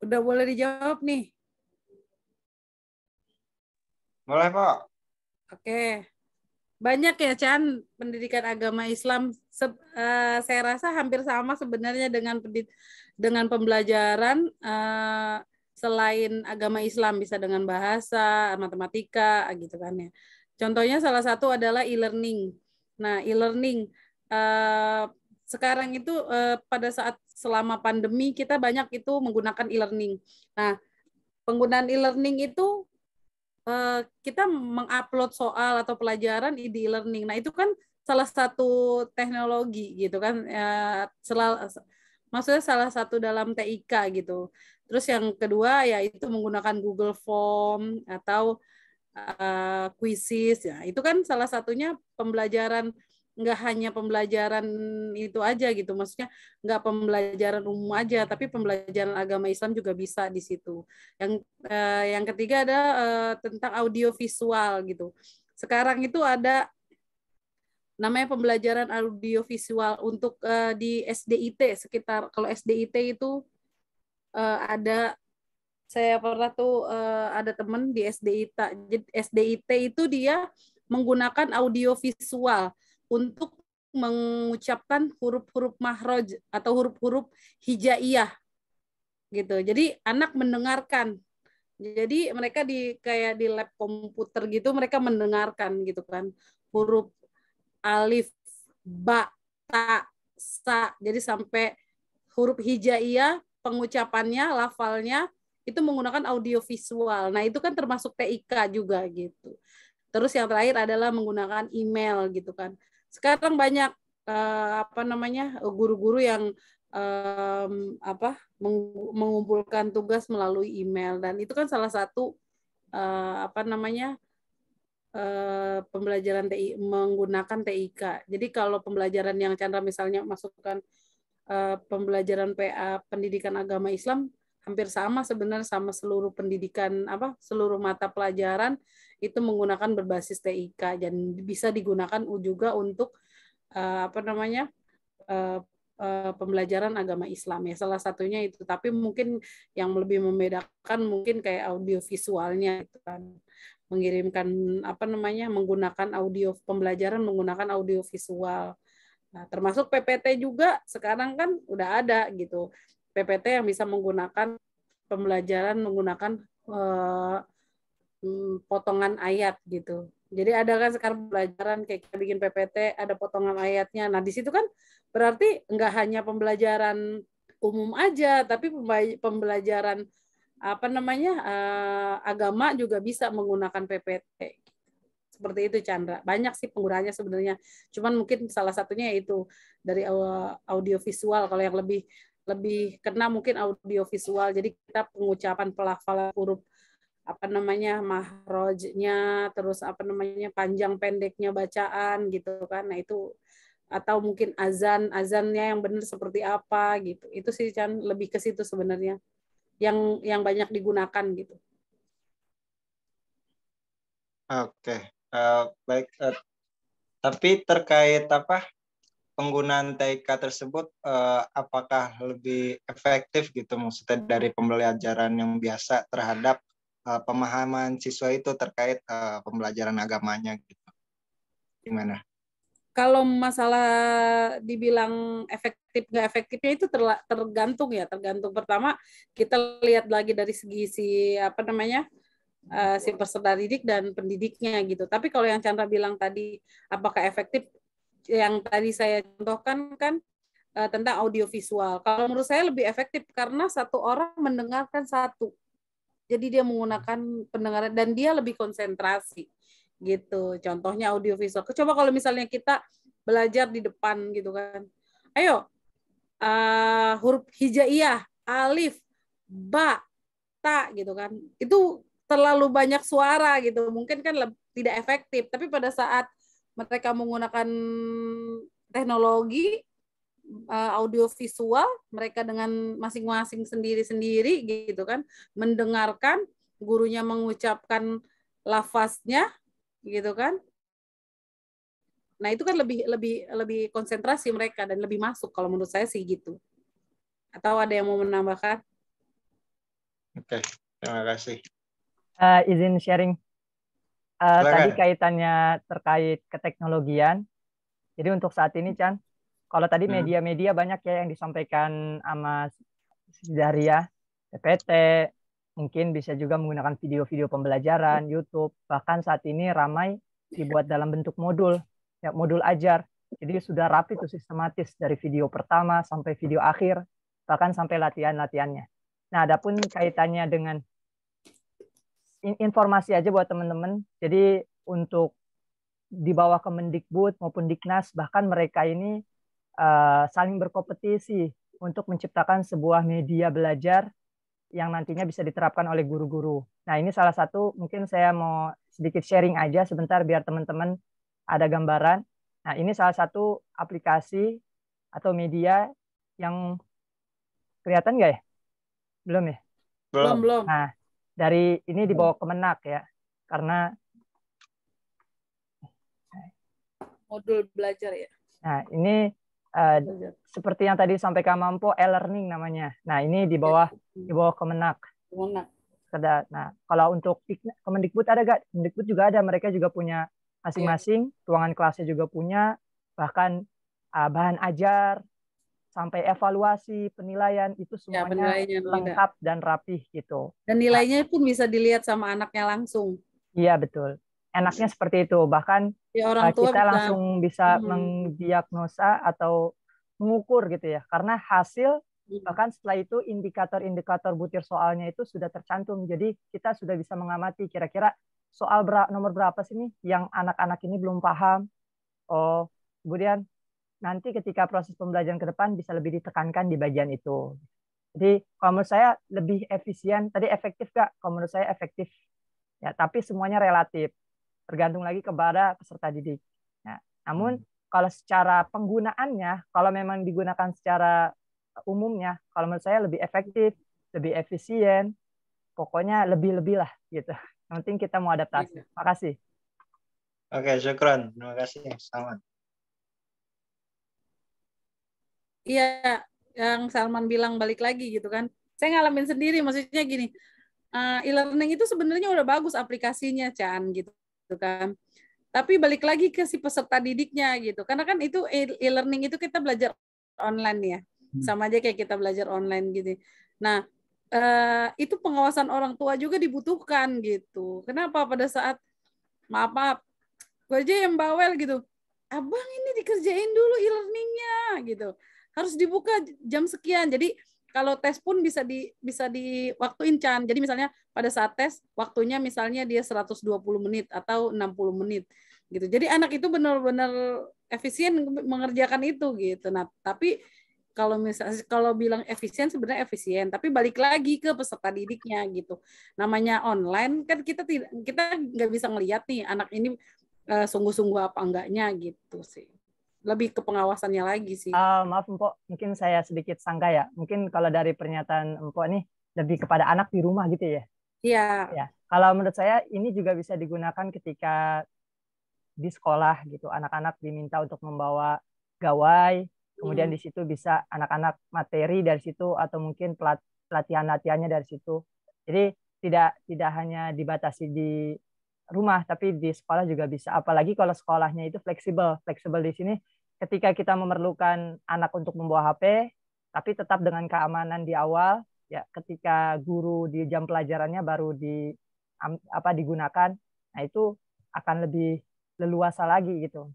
Speaker 7: Udah boleh dijawab nih.
Speaker 3: Boleh, Pak.
Speaker 7: Oke. Banyak ya, Chan, pendidikan agama Islam. Saya rasa hampir sama sebenarnya dengan pembelajaran selain agama Islam, bisa dengan bahasa, matematika, gitu kan ya. Contohnya salah satu adalah e-learning. Nah, e-learning sekarang itu pada saat selama pandemi kita banyak itu menggunakan e-learning. Nah, penggunaan e-learning itu kita mengupload soal atau pelajaran di e-learning. Nah, itu kan salah satu teknologi gitu kan. Maksudnya salah satu dalam TIK gitu. Terus yang kedua ya itu menggunakan Google Form atau Quizzes ya. Itu kan salah satunya pembelajaran, nggak hanya pembelajaran itu aja gitu, maksudnya nggak pembelajaran umum aja, tapi pembelajaran agama Islam juga bisa di situ. Yang ketiga ada tentang audio visual gitu. Sekarang itu ada namanya pembelajaran audio visual untuk di SDIT sekitar, kalau SDIT itu ada, saya pernah tuh ada teman di SDIT. SDIT itu dia menggunakan audio visual untuk mengucapkan huruf-huruf mahroj atau huruf-huruf hijaiyah gitu. Jadi anak mendengarkan. Jadi mereka kayak di lab komputer gitu, mereka mendengarkan gitu kan. Huruf alif, ba, ta, sa. Jadi sampai huruf hijaiyah, pengucapannya, lafalnya itu menggunakan audio visual. Nah, itu kan termasuk TIK juga gitu. Terus yang terakhir adalah menggunakan email gitu kan. Sekarang banyak guru-guru yang mengumpulkan tugas melalui email, dan itu kan salah satu pembelajaran TI menggunakan TIK. Jadi kalau pembelajaran yang Chandra misalnya masukkan pembelajaran PA pendidikan agama Islam, hampir sama sebenarnya sama seluruh pendidikan seluruh mata pelajaran itu menggunakan berbasis TIK, dan bisa digunakan juga untuk pembelajaran agama Islam ya, salah satunya itu. Tapi mungkin yang lebih membedakan mungkin kayak audio visualnya itu kan, mengirimkan menggunakan audio pembelajaran menggunakan audio visual. Nah, termasuk PPT juga sekarang kan udah ada gitu. PPT yang bisa menggunakan pembelajaran menggunakan potongan ayat gitu. Jadi ada kan sekarang pembelajaran kayak kita bikin PPT ada potongan ayatnya. Nah, di situ kan berarti nggak hanya pembelajaran umum aja, tapi pembelajaran agama juga bisa menggunakan PPT. Seperti itu Chandra. Banyak sih penggunanya sebenarnya. Cuman mungkin salah satunya itu dari audio visual. Kalau yang lebih kena mungkin audio visual. Jadi kita pengucapan pelafalan huruf mahrojnya, terus panjang pendeknya bacaan gitu kan. Nah itu, atau mungkin azannya yang benar seperti apa gitu. Itu sih Chan, lebih ke situ sebenarnya yang banyak digunakan gitu.
Speaker 3: Oke, baik. Tapi terkait penggunaan TIK tersebut, apakah lebih efektif gitu maksudnya dari pembelajaran yang biasa terhadap pemahaman siswa itu terkait pembelajaran agamanya gitu? Gimana?
Speaker 7: Kalau masalah dibilang efektif nggak efektifnya itu tergantung ya, tergantung. Pertama kita lihat lagi dari segi si peserta didik dan pendidiknya gitu. Tapi kalau yang Chandra bilang tadi apakah efektif, yang tadi saya contohkan kan tentang audiovisual. Kalau menurut saya lebih efektif karena satu orang mendengarkan satu. Jadi dia menggunakan pendengaran dan dia lebih konsentrasi gitu. Contohnya audiovisual. Coba kalau misalnya kita belajar di depan gitu kan. Ayo, huruf hijaiyah, alif, ba, ta gitu kan. Itu terlalu banyak suara gitu. Mungkin kan tidak efektif. Tapi pada saat mereka menggunakan teknologi audiovisual, mereka dengan masing-masing sendiri-sendiri gitu kan, mendengarkan gurunya mengucapkan lafaznya gitu kan. Nah, itu kan lebih konsentrasi mereka dan lebih masuk kalau menurut saya sih gitu. Atau ada yang mau menambahkan?
Speaker 3: Oke, terima kasih.
Speaker 8: Izin sharing. Tadi kaitannya terkait keteknologian. Jadi untuk saat ini, Chan, kalau tadi media-media banyak ya yang disampaikan sama Zaria, PPT, mungkin bisa juga menggunakan video-video pembelajaran, YouTube, bahkan saat ini ramai dibuat dalam bentuk modul, ya modul ajar. Jadi sudah rapi tuh sistematis dari video pertama sampai video akhir, bahkan sampai latihan-latihannya. Nah, adapun kaitannya dengan informasi aja buat teman-teman. Jadi untuk di bawah Kemendikbud maupun Diknas, bahkan mereka ini saling berkompetisi untuk menciptakan sebuah media belajar yang nantinya bisa diterapkan oleh guru-guru. Nah, ini salah satu, mungkin saya mau sedikit sharing aja sebentar biar teman-teman ada gambaran. Nah, ini salah satu aplikasi atau media yang kelihatan nggak ya? Belum ya?
Speaker 7: Belum.
Speaker 8: Nah, dari ini dibawa Kemenak ya, karena
Speaker 7: modul belajar ya.
Speaker 8: Nah, ini seperti yang tadi sampaikan Mampo, e-learning namanya. Nah, ini di bawah Kemenak. Nah, kalau untuk Kemendikbud ada nggak? Kemendikbud juga ada, mereka juga punya masing-masing, ruangan kelasnya juga punya, bahkan bahan ajar, sampai evaluasi, penilaian, itu semuanya lengkap dan rapih gitu.
Speaker 7: Dan nilainya pun bisa dilihat sama anaknya langsung.
Speaker 8: Iya, betul. Enaknya seperti itu. Bahkan
Speaker 7: ya, orang tua
Speaker 8: kita langsung bisa mendiagnosa atau mengukur gitu ya. Karena hasil, bahkan setelah itu indikator-indikator butir soalnya itu sudah tercantum. Jadi kita sudah bisa mengamati kira-kira soal nomor berapa sih nih yang anak-anak ini belum paham. Oh, kemudian nanti ketika proses pembelajaran ke depan bisa lebih ditekankan di bagian itu. Jadi kalau menurut saya lebih efisien, tadi efektif nggak? Kalau menurut saya efektif. Ya, tapi semuanya relatif. Tergantung lagi kepada peserta didik. Ya, namun kalau secara penggunaannya, kalau memang digunakan secara umumnya, kalau menurut saya lebih efektif, lebih efisien, pokoknya lebih-lebih lah gitu. Yang penting kita mau adaptasi. Makasih.
Speaker 3: Oke, syukron. Terima kasih. Selamat.
Speaker 7: Iya, yang Salman bilang balik lagi gitu kan. Saya ngalamin sendiri, maksudnya gini, e-learning itu sebenarnya udah bagus aplikasinya, Chan, gitu kan. Tapi balik lagi ke si peserta didiknya gitu. Karena kan itu e-learning itu kita belajar online ya. Sama aja kayak kita belajar online gitu. Nah, itu pengawasan orang tua juga dibutuhkan gitu. Kenapa pada saat maaf, gue aja yang bawel gitu. Abang ini dikerjain dulu e-learningnya gitu. Harus dibuka jam sekian. Jadi kalau tes pun bisa diwaktuin, Chan. Jadi misalnya pada saat tes waktunya misalnya dia 120 menit atau 60 menit gitu. Jadi anak itu benar-benar efisien mengerjakan itu gitu. Nah, tapi kalau bilang efisien sebenarnya efisien, tapi balik lagi ke peserta didiknya gitu. Namanya online kan kita nggak bisa ngelihat nih anak ini sungguh-sungguh apa enggaknya gitu sih. Lebih ke pengawasannya lagi sih.
Speaker 8: Maaf Empok, mungkin saya sedikit sangka ya. Mungkin kalau dari pernyataan Empok nih lebih kepada anak di rumah gitu ya.
Speaker 7: Iya.
Speaker 8: Ya. Kalau menurut saya ini juga bisa digunakan ketika di sekolah gitu. Anak-anak diminta untuk membawa gawai, kemudian di situ bisa anak-anak materi dari situ atau mungkin pelatihan-latihannya dari situ. Jadi tidak hanya dibatasi di rumah, tapi di sekolah juga bisa. Apalagi kalau sekolahnya itu fleksibel. Fleksibel di sini ketika kita memerlukan anak untuk membawa HP, tapi tetap dengan keamanan di awal, ya ketika guru di jam pelajarannya baru digunakan, nah itu akan lebih leluasa lagi gitu.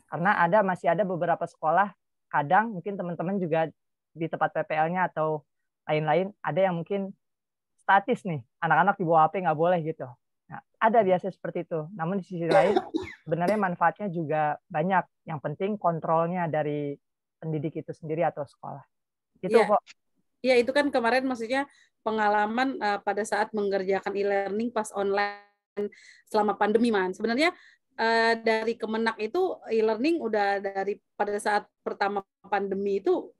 Speaker 8: Karena masih ada beberapa sekolah, kadang mungkin teman-teman juga di tempat PPL-nya atau lain-lain, ada yang mungkin statis nih, anak-anak di bawah HP nggak boleh gitu. Nah, ada biasa seperti itu. Namun di sisi lain, sebenarnya manfaatnya juga banyak. Yang penting kontrolnya dari pendidik itu sendiri atau sekolah. Gitu
Speaker 7: ya,
Speaker 8: kok.
Speaker 7: Iya, itu kan kemarin maksudnya pengalaman pada saat mengerjakan e-learning pas online selama pandemi, Man. Sebenarnya dari Kemenak itu e-learning udah dari pada saat pertama pandemi itu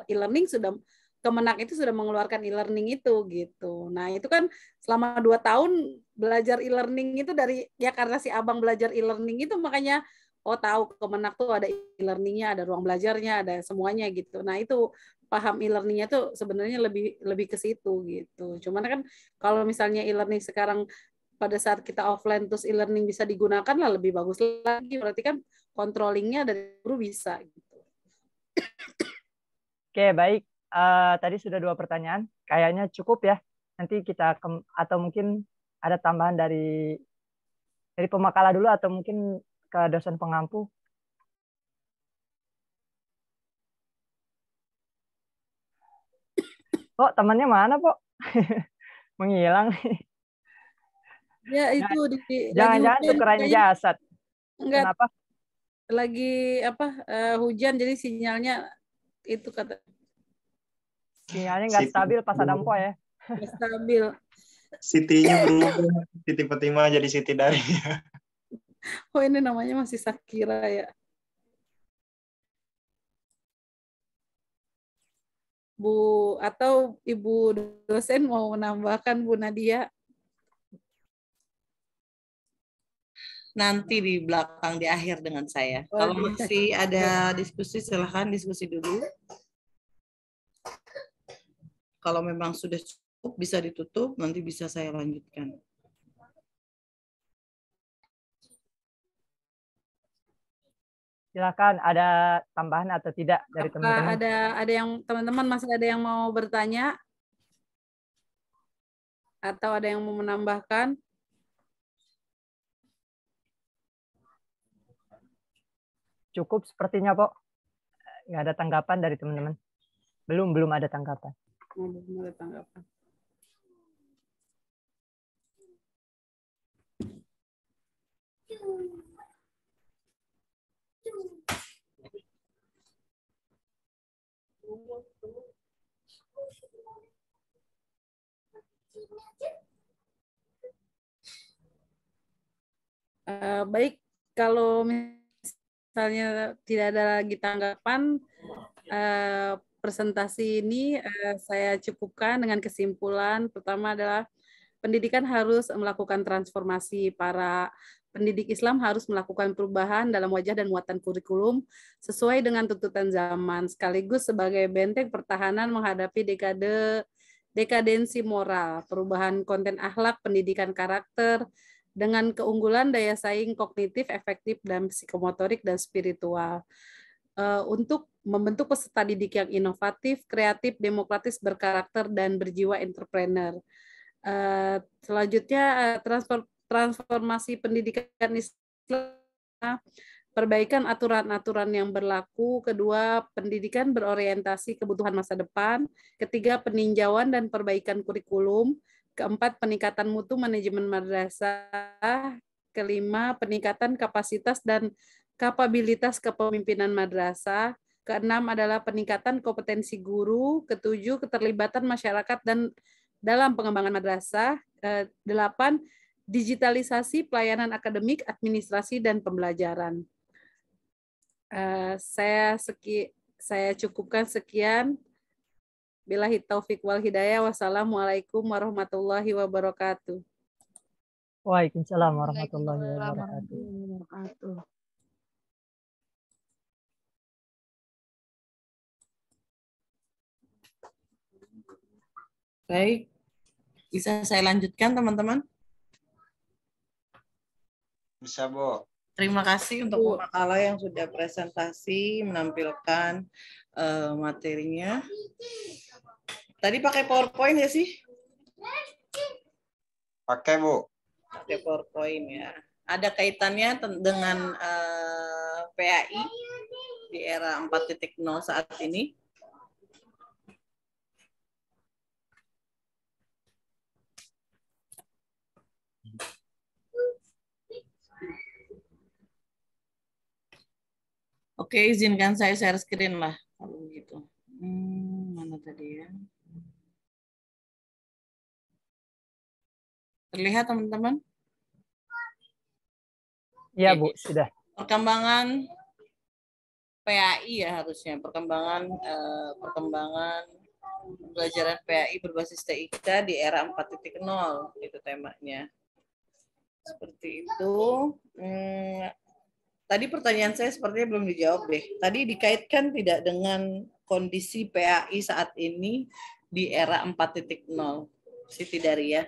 Speaker 7: e-learning sudah Kemenak itu sudah mengeluarkan e-learning itu gitu. Nah, itu kan selama 2 tahun belajar e-learning itu karena si Abang belajar e-learning itu makanya tahu Kemenak tuh ada e-learningnya, ada ruang belajarnya, ada semuanya gitu. Nah, itu paham e-learningnya tuh sebenarnya lebih ke situ gitu. Cuman kan kalau misalnya e-learning sekarang pada saat kita offline terus e-learning bisa digunakan lah lebih bagus lagi. Berarti kan controllingnya dari guru bisa gitu.
Speaker 8: Oke, baik. Tadi sudah 2 pertanyaan. Kayaknya cukup ya. Nanti kita atau mungkin ada tambahan dari pemakala dulu atau mungkin ke dosen pengampu. Kok temannya mana, Pok? Menghilang.
Speaker 7: Ya itu
Speaker 8: Jangan-jangan tukeran jasad.
Speaker 7: Enggak.
Speaker 8: Kenapa?
Speaker 7: Lagi hujan jadi sinyalnya itu kata.
Speaker 8: Sinyalnya nggak stabil pas ada Empo ya.
Speaker 7: Nggak stabil.
Speaker 3: Siti-nya berubah. Siti Fatimah jadi Siti Dari.
Speaker 7: Oh, ini namanya masih Sakira ya. Bu atau Ibu dosen mau menambahkan Bu Nadia?
Speaker 1: Nanti di belakang, di akhir dengan saya. Kalau masih ada diskusi, silahkan diskusi dulu. Kalau memang sudah cukup, bisa ditutup, nanti bisa saya lanjutkan.
Speaker 8: Silakan, ada tambahan atau tidak dari teman-teman?
Speaker 7: Ada yang teman-teman masih ada yang mau bertanya? Atau ada yang mau menambahkan?
Speaker 8: Cukup sepertinya, Pok. Nggak ada tanggapan dari teman-teman. Belum ada tanggapan.
Speaker 7: Belum ada tanggapan. Baik, kalau misalnya tidak ada lagi tanggapan, presentasi ini saya cukupkan dengan kesimpulan. Pertama adalah pendidikan harus melakukan transformasi. Para pendidik Islam harus melakukan perubahan dalam wajah dan muatan kurikulum sesuai dengan tuntutan zaman, sekaligus sebagai benteng pertahanan menghadapi dekadensi moral, perubahan konten akhlak, pendidikan karakter, dengan keunggulan daya saing kognitif, efektif, dan psikomotorik dan spiritual. Untuk membentuk peserta didik yang inovatif, kreatif, demokratis, berkarakter, dan berjiwa entrepreneur. Selanjutnya, transformasi pendidikan Islam, perbaikan aturan-aturan yang berlaku. Kedua, pendidikan berorientasi kebutuhan masa depan. Ketiga, peninjauan dan perbaikan kurikulum. Keempat, peningkatan mutu manajemen madrasah. Kelima, peningkatan kapasitas dan kapabilitas kepemimpinan madrasah. Keenam adalah peningkatan kompetensi guru. Ketujuh, keterlibatan masyarakat dan dalam pengembangan madrasah. Delapan, digitalisasi pelayanan akademik, administrasi, dan pembelajaran. Saya cukupkan sekian. Billahi taufik wal hidayah. Wassalamualaikum warahmatullahi wabarakatuh.
Speaker 8: Waalaikumsalam warahmatullahi wabarakatuh.
Speaker 1: Baik, bisa saya lanjutkan teman-teman?
Speaker 3: Bisa, Bu.
Speaker 1: Terima kasih untuk Bu Makala yang sudah presentasi, menampilkan materinya. Tadi pakai PowerPoint ya sih?
Speaker 3: Pakai, Bu.
Speaker 1: Pakai PowerPoint ya. Ada kaitannya dengan PAI di era 4.0 saat ini? Oke, izinkan saya share screen lah kalau begitu. Mana tadi ya? Terlihat teman-teman?
Speaker 8: Iya, Bu, sudah.
Speaker 1: Perkembangan PAI ya harusnya, perkembangan pembelajaran PAI berbasis TIK di era 4.0 itu temanya. Seperti itu. Tadi pertanyaan saya sepertinya belum dijawab deh. Tadi dikaitkan tidak dengan kondisi PAI saat ini di era 4.0, Siti Daria?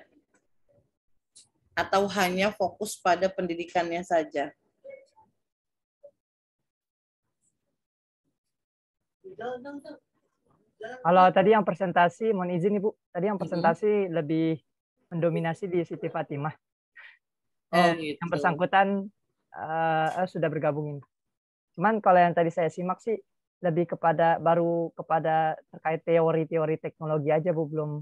Speaker 1: Atau hanya fokus pada pendidikannya saja?
Speaker 8: Kalau tadi yang presentasi, mohon izin Ibu, tadi yang presentasi lebih mendominasi di Siti Fatimah.
Speaker 1: Gitu.
Speaker 8: Yang bersangkutan sudah bergabung. Cuman kalau yang tadi saya simak sih lebih kepada terkait teori-teori teknologi aja, Bu, belum.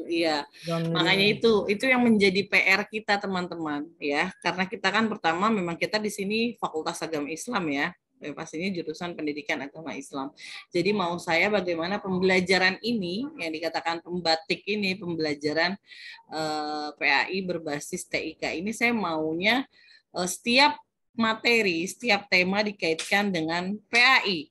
Speaker 1: Iya. Makanya itu yang menjadi PR kita teman-teman ya, karena kita kan pertama memang kita di sini Fakultas Agama Islam ya. Pastinya jurusan pendidikan agama Islam. Jadi mau saya bagaimana pembelajaran ini yang dikatakan pembatik ini, pembelajaran PAI berbasis TIK ini, saya maunya setiap materi, setiap tema dikaitkan dengan PAI.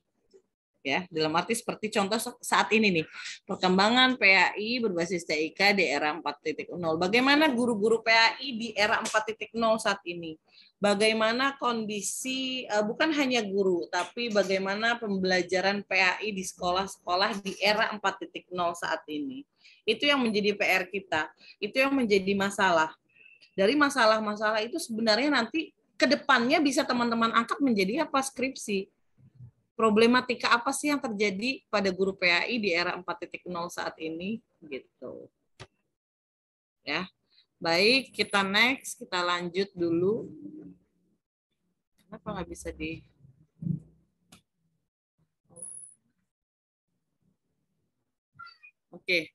Speaker 1: Ya, dalam arti seperti contoh saat ini nih, perkembangan PAI berbasis TIK di era 4.0. Bagaimana guru-guru PAI di era 4.0 saat ini? Bagaimana kondisi bukan hanya guru, tapi bagaimana pembelajaran PAI di sekolah-sekolah di era 4.0 saat ini? Itu yang menjadi PR kita. Itu yang menjadi masalah. Dari masalah-masalah itu sebenarnya nanti ke depannya bisa teman-teman angkat menjadi apa skripsi. Problematika apa sih yang terjadi pada guru PAI di era 4.0 saat ini gitu. Ya. Baik, kita next, kita lanjut dulu. Kenapa nggak bisa di Oke.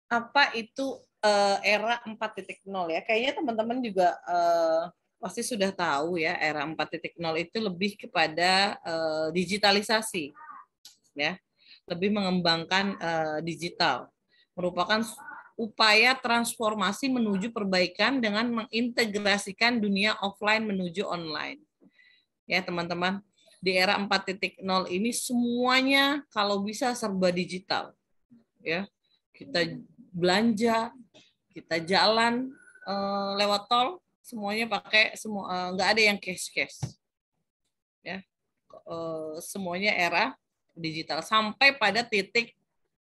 Speaker 1: Apa itu era 4.0 ya? Kayaknya teman-teman juga pasti sudah tahu ya, era 4.0 itu lebih kepada digitalisasi, ya, lebih mengembangkan digital, merupakan upaya transformasi menuju perbaikan dengan mengintegrasikan dunia offline menuju online. Ya, teman-teman, di era 4.0 ini semuanya kalau bisa serba digital. Ya, kita belanja, kita jalan lewat tol, semuanya pakai nggak ada yang cash. Ya, semuanya era digital sampai pada titik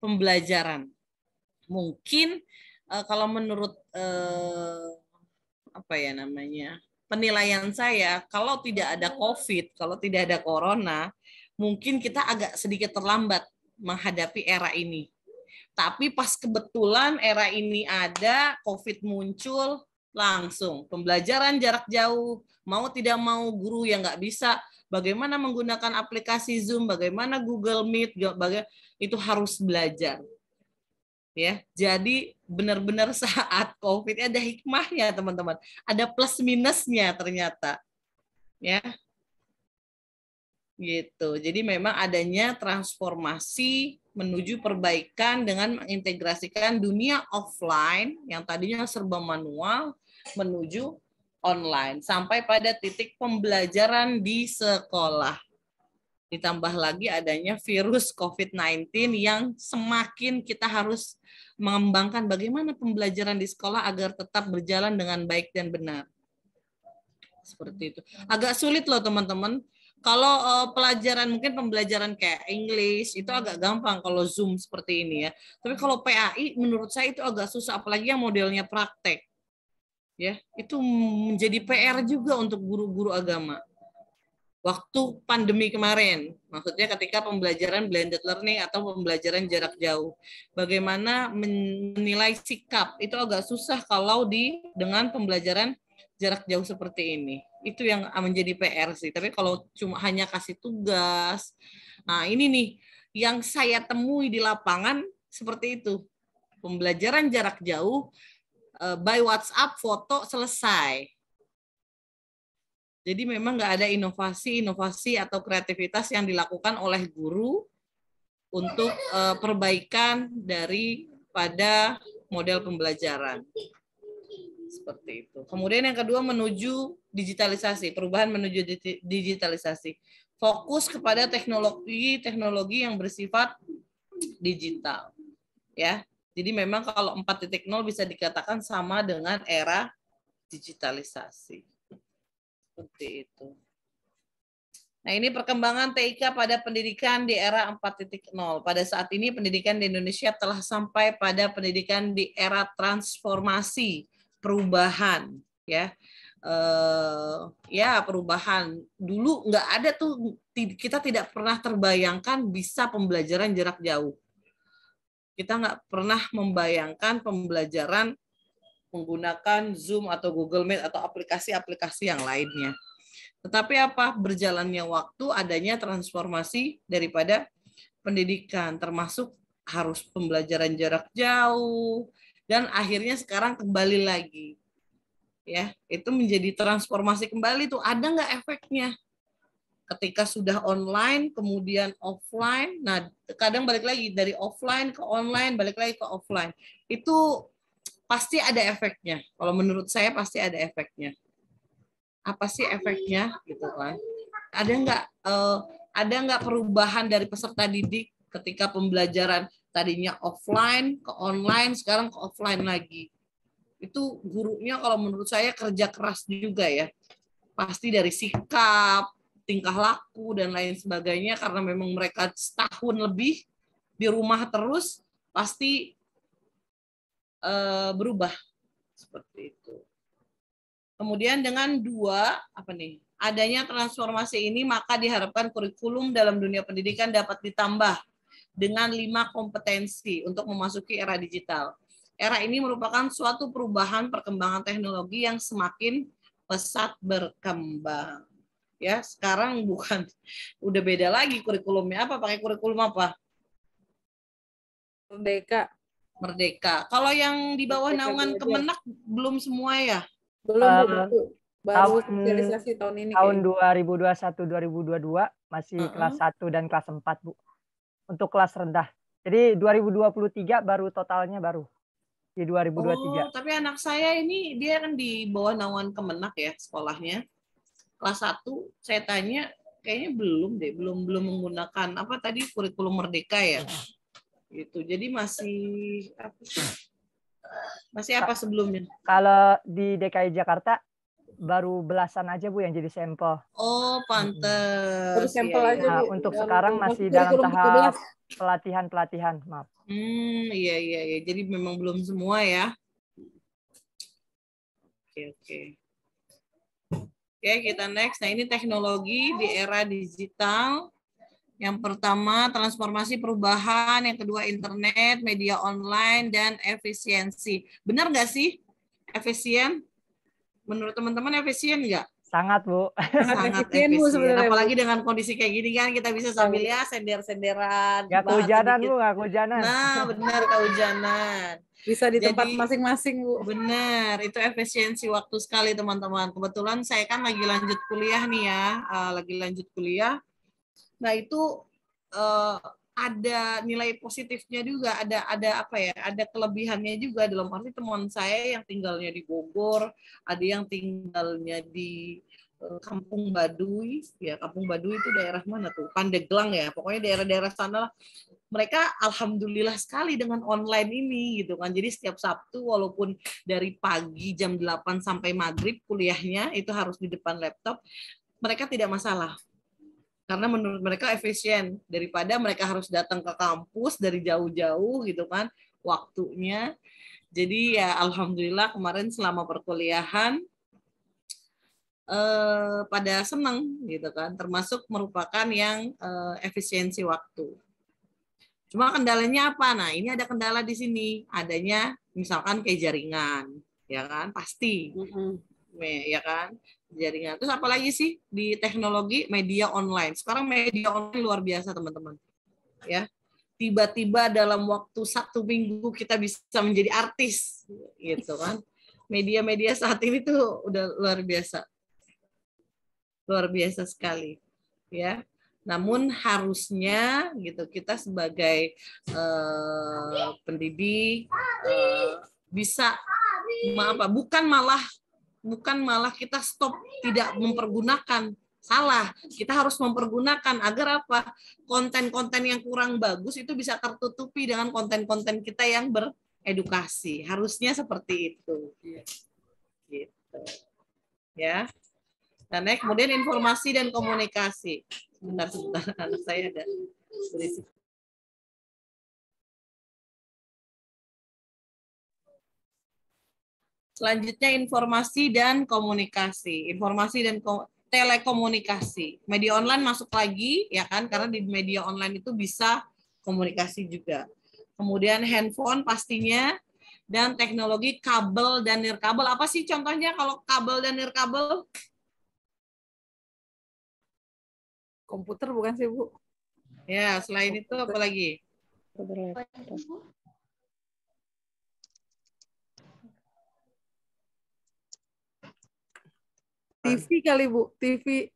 Speaker 1: pembelajaran. Mungkin kalau menurut penilaian saya, kalau tidak ada COVID, kalau tidak ada corona, mungkin kita agak sedikit terlambat menghadapi era ini. Tapi pas kebetulan era ini ada, COVID muncul, langsung pembelajaran jarak jauh, mau tidak mau guru yang nggak bisa, bagaimana menggunakan aplikasi Zoom, bagaimana Google Meet, itu harus belajar. Ya, jadi benar-benar saat COVID ada hikmahnya, teman-teman. Ada plus minusnya ternyata. Ya. Gitu. Jadi memang adanya transformasi menuju perbaikan dengan mengintegrasikan dunia offline yang tadinya serba manual menuju online sampai pada titik pembelajaran di sekolah. Ditambah lagi adanya virus COVID-19 yang semakin kita harus mengembangkan bagaimana pembelajaran di sekolah agar tetap berjalan dengan baik dan benar. Seperti itu. Agak sulit loh teman-teman. Kalau pelajaran mungkin pembelajaran kayak English itu agak gampang kalau Zoom seperti ini ya. Tapi kalau PAI menurut saya itu agak susah, apalagi yang modelnya praktek. Ya, itu menjadi PR juga untuk guru-guru agama. Waktu pandemi kemarin, maksudnya ketika pembelajaran blended learning atau pembelajaran jarak jauh, bagaimana menilai sikap itu agak susah kalau dengan pembelajaran jarak jauh seperti ini. Itu yang menjadi PR sih. Tapi kalau cuma hanya kasih tugas, nah ini nih yang saya temui di lapangan seperti itu. Pembelajaran jarak jauh by WhatsApp, foto, selesai. Jadi memang nggak ada inovasi atau kreativitas yang dilakukan oleh guru untuk perbaikan daripada model pembelajaran. Seperti itu. Kemudian yang kedua menuju digitalisasi, perubahan menuju digitalisasi. Fokus kepada teknologi yang bersifat digital. Ya. Jadi memang kalau 4.0 bisa dikatakan sama dengan era digitalisasi. Seperti itu. Nah, ini perkembangan TIK pada pendidikan di era 4.0. Pada saat ini pendidikan di Indonesia telah sampai pada pendidikan di era transformasi, perubahan, ya. Perubahan. Dulu nggak ada tuh, kita tidak pernah terbayangkan bisa pembelajaran jarak jauh. Kita nggak pernah membayangkan pembelajaran menggunakan Zoom atau Google Meet atau aplikasi-aplikasi yang lainnya. Tetapi berjalannya waktu, adanya transformasi daripada pendidikan, termasuk harus pembelajaran jarak jauh, dan akhirnya sekarang kembali lagi. Ya, itu menjadi transformasi kembali tuh, ada nggak efeknya? Ketika sudah online, kemudian offline, nah kadang balik lagi dari offline ke online, balik lagi ke offline. Itu pasti ada efeknya. Kalau menurut saya pasti ada efeknya. Apa sih efeknya, gitu kan? Ada nggak perubahan dari peserta didik ketika pembelajaran tadinya offline ke online, sekarang ke offline lagi? Itu gurunya kalau menurut saya kerja keras juga ya. Pasti dari sikap, tingkah laku dan lain sebagainya, karena memang mereka setahun lebih di rumah terus, pasti berubah seperti itu. Kemudian dengan adanya transformasi ini, maka diharapkan kurikulum dalam dunia pendidikan dapat ditambah dengan 5 kompetensi untuk memasuki era digital. Era ini merupakan suatu perubahan perkembangan teknologi yang semakin pesat berkembang. Ya, sekarang udah beda lagi kurikulumnya. Pakai kurikulum apa? Merdeka. Kalau yang di bawah naungan Kemenak belum semua ya?
Speaker 7: Belum, baru sosialisasi tahun ini.
Speaker 8: Tahun 2021-2022 masih kelas 1 dan kelas 4, Bu. Untuk kelas rendah. Jadi 2023 baru totalnya baru. di 2023.
Speaker 1: Oh, tapi anak saya ini dia kan di bawah naungan Kemenak ya sekolahnya. Kelas 1 saya tanya kayaknya belum deh, belum menggunakan apa tadi kurikulum Merdeka ya. Gitu. Jadi masih apa sebelumnya?
Speaker 8: Kalau di DKI Jakarta baru belasan aja Bu yang jadi sampel.
Speaker 1: Oh, pantes.
Speaker 7: Baru sampel aja
Speaker 8: Nah,
Speaker 7: Bu.
Speaker 8: untuk
Speaker 7: Baru
Speaker 8: sekarang
Speaker 7: masuk
Speaker 8: masih dalam
Speaker 7: kurikulum
Speaker 8: tahap
Speaker 7: 13.
Speaker 8: pelatihan, maaf.
Speaker 1: Iya. Jadi memang belum semua ya. Oke. Oke, kita next. Nah, ini teknologi di era digital. Yang pertama, transformasi perubahan. Yang kedua, internet, media online, dan efisiensi. Benar nggak sih? Efisien? Menurut teman-teman efisien nggak?
Speaker 8: Sangat, Bu.
Speaker 1: Sangat
Speaker 7: efisien, Bu,
Speaker 1: efisien.
Speaker 7: sebenarnya, Bu.
Speaker 1: Apalagi dengan kondisi kayak gini kan, kita bisa sambil ya sender-senderan.
Speaker 8: Nggak
Speaker 1: bahas
Speaker 8: kehujanan,
Speaker 1: sedikit.
Speaker 8: Bu, nggak kehujanan.
Speaker 1: Nah, benar kehujanan.
Speaker 7: Bisa di tempat
Speaker 1: Jadi,
Speaker 7: masing-masing, Bu.
Speaker 1: Benar, itu efisiensi waktu sekali teman-teman. Kebetulan saya kan lagi lanjut kuliah nih ya, Nah itu ada nilai positifnya juga, ada apa ya, ada kelebihannya juga dalam arti teman saya yang tinggalnya di Bogor, ada yang tinggalnya di Kampung Baduy, ya Kampung Baduy itu daerah mana tuh? Pandeglang ya, pokoknya daerah-daerah sana lah. Mereka alhamdulillah sekali dengan online ini gitu kan. Jadi setiap Sabtu walaupun dari pagi jam 8 sampai maghrib kuliahnya itu harus di depan laptop, mereka tidak masalah. Karena menurut mereka efisien daripada mereka harus datang ke kampus dari jauh-jauh gitu kan waktunya. Jadi ya alhamdulillah kemarin selama perkuliahan pada senang gitu kan, termasuk merupakan yang efisiensi waktu. Cuma kendalanya apa? Nah, ini ada kendala di sini. Adanya misalkan kayak jaringan, ya kan? Pasti. Ya kan? Jaringan. Terus apa lagi sih di teknologi media online? Sekarang media online luar biasa, teman-teman. Ya. Tiba-tiba dalam waktu 1 minggu kita bisa menjadi artis, gitu kan? Media-media saat ini tuh udah luar biasa. Luar biasa sekali, ya. Namun harusnya gitu kita sebagai pendidik bisa bukan malah kita stop tidak mempergunakan, salah. Kita harus mempergunakan agar apa? Konten-konten yang kurang bagus itu bisa tertutupi dengan konten-konten kita yang beredukasi. Harusnya seperti itu. Gitu. Ya. Dan kemudian informasi dan komunikasi. Sebentar, anak saya ada berisik. Selanjutnya informasi dan komunikasi. Informasi dan telekomunikasi. Media online masuk lagi, ya kan? Karena di media online itu bisa komunikasi juga. Kemudian handphone pastinya, dan teknologi kabel dan nirkabel. Apa sih contohnya kalau kabel dan nirkabel?
Speaker 7: Komputer bukan sih, Bu?
Speaker 1: Ya, selain itu apa lagi?
Speaker 7: TV kali, Bu. TV.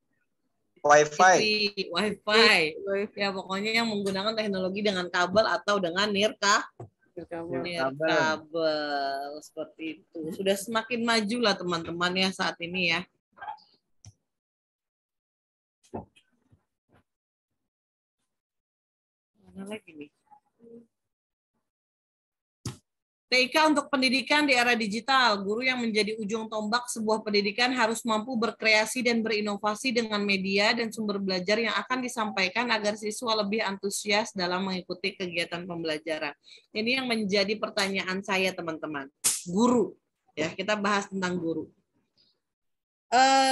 Speaker 3: Wifi.
Speaker 1: Ya, pokoknya yang menggunakan teknologi dengan kabel atau dengan nirkabel. Seperti itu. Sudah semakin maju lah teman-teman ya saat ini ya. Mana lagi nih? TIK untuk pendidikan di era digital. Guru yang menjadi ujung tombak sebuah pendidikan harus mampu berkreasi dan berinovasi dengan media dan sumber belajar yang akan disampaikan agar siswa lebih antusias dalam mengikuti kegiatan pembelajaran. Ini yang menjadi pertanyaan saya, teman-teman. Guru. Ya, kita bahas tentang guru.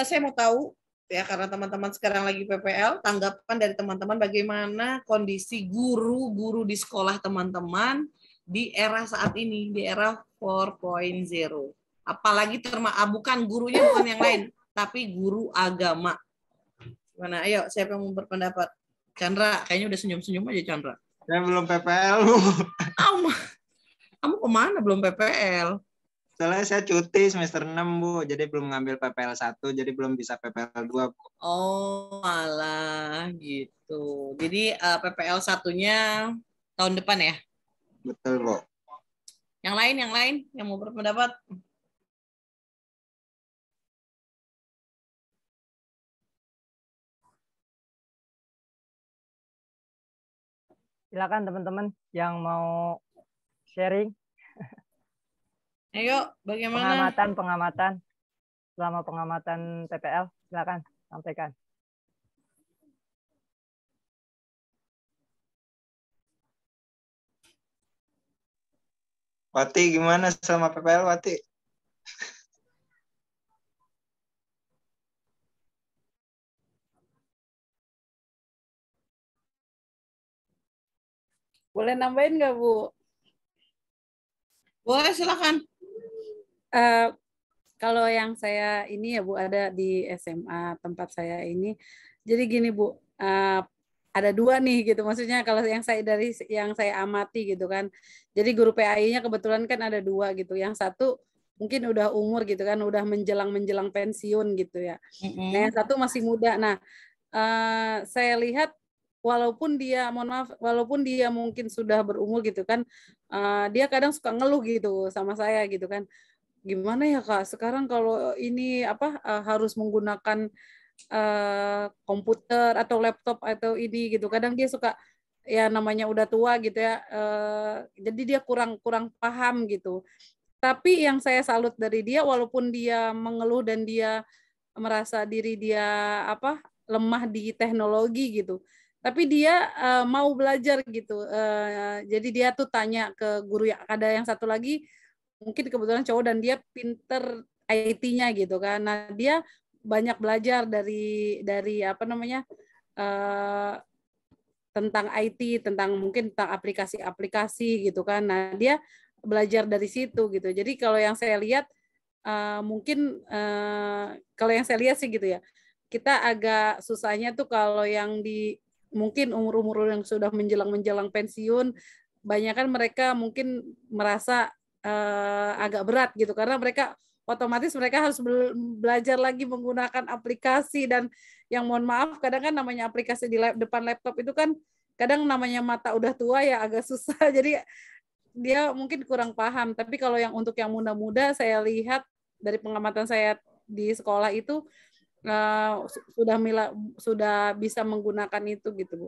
Speaker 1: Saya mau tahu, ya karena teman-teman sekarang lagi PPL, tanggapan dari teman-teman bagaimana kondisi guru-guru di sekolah teman-teman di era saat ini, di era 4.0. Apalagi bukan gurunya, bukan yang lain, tapi guru agama. Gimana? Ayo, siapa yang mau berpendapat? Chandra, kayaknya udah senyum-senyum aja, Chandra.
Speaker 3: Saya belum PPL, Bu.
Speaker 1: Kamu kemana belum PPL?
Speaker 3: Soalnya saya cuti semester 6, Bu. Jadi belum ngambil PPL 1, jadi belum bisa PPL 2, Bu.
Speaker 1: Oh, alah, gitu. Jadi PPL 1-nya tahun depan ya?
Speaker 3: Betul, Bu.
Speaker 1: Yang lain yang mau berpendapat?
Speaker 8: Silakan teman-teman yang mau sharing.
Speaker 1: Ayo, bagaimana?
Speaker 8: Pengamatan selama pengamatan TPL, silakan sampaikan.
Speaker 3: Wati gimana selama PPL, Wati?
Speaker 7: Boleh nambahin nggak, Bu?
Speaker 1: Boleh, silakan.
Speaker 7: Kalau yang saya ini ya Bu, ada di SMA tempat saya ini. Jadi gini Bu, ada dua nih gitu. Maksudnya kalau yang saya amati gitu kan. Jadi guru PAI-nya kebetulan kan ada dua gitu. Yang satu mungkin udah umur gitu kan, udah menjelang pensiun gitu ya. Nah, yang satu masih muda. Nah, saya lihat walaupun dia mungkin sudah berumur gitu kan, dia kadang suka ngeluh gitu sama saya gitu kan. Gimana ya Kak, sekarang kalau ini harus menggunakan komputer atau laptop atau ini gitu. Kadang dia suka, ya namanya udah tua gitu ya, jadi dia kurang paham gitu. Tapi yang saya salut dari dia, walaupun dia mengeluh dan dia merasa diri dia lemah di teknologi gitu, tapi dia mau belajar gitu. Jadi dia tuh tanya ke guru, yang ada yang satu lagi mungkin kebetulan cowok dan dia pinter IT-nya gitu kan. Nah, dia banyak belajar dari tentang IT, mungkin tentang aplikasi-aplikasi gitu kan. Nah, dia belajar dari situ gitu. Jadi kalau yang saya lihat kalau yang saya lihat sih gitu ya, kita agak susahnya tuh kalau yang mungkin umur-umur yang sudah menjelang pensiun, banyak kan mereka mungkin merasa agak berat gitu, karena mereka otomatis harus belajar lagi menggunakan aplikasi, dan yang mohon maaf kadang kan namanya aplikasi di depan laptop itu kan kadang namanya mata udah tua ya agak susah, jadi dia mungkin kurang paham. Tapi kalau yang untuk yang muda-muda, saya lihat dari pengamatan saya di sekolah itu sudah bisa menggunakan itu gitu Bu.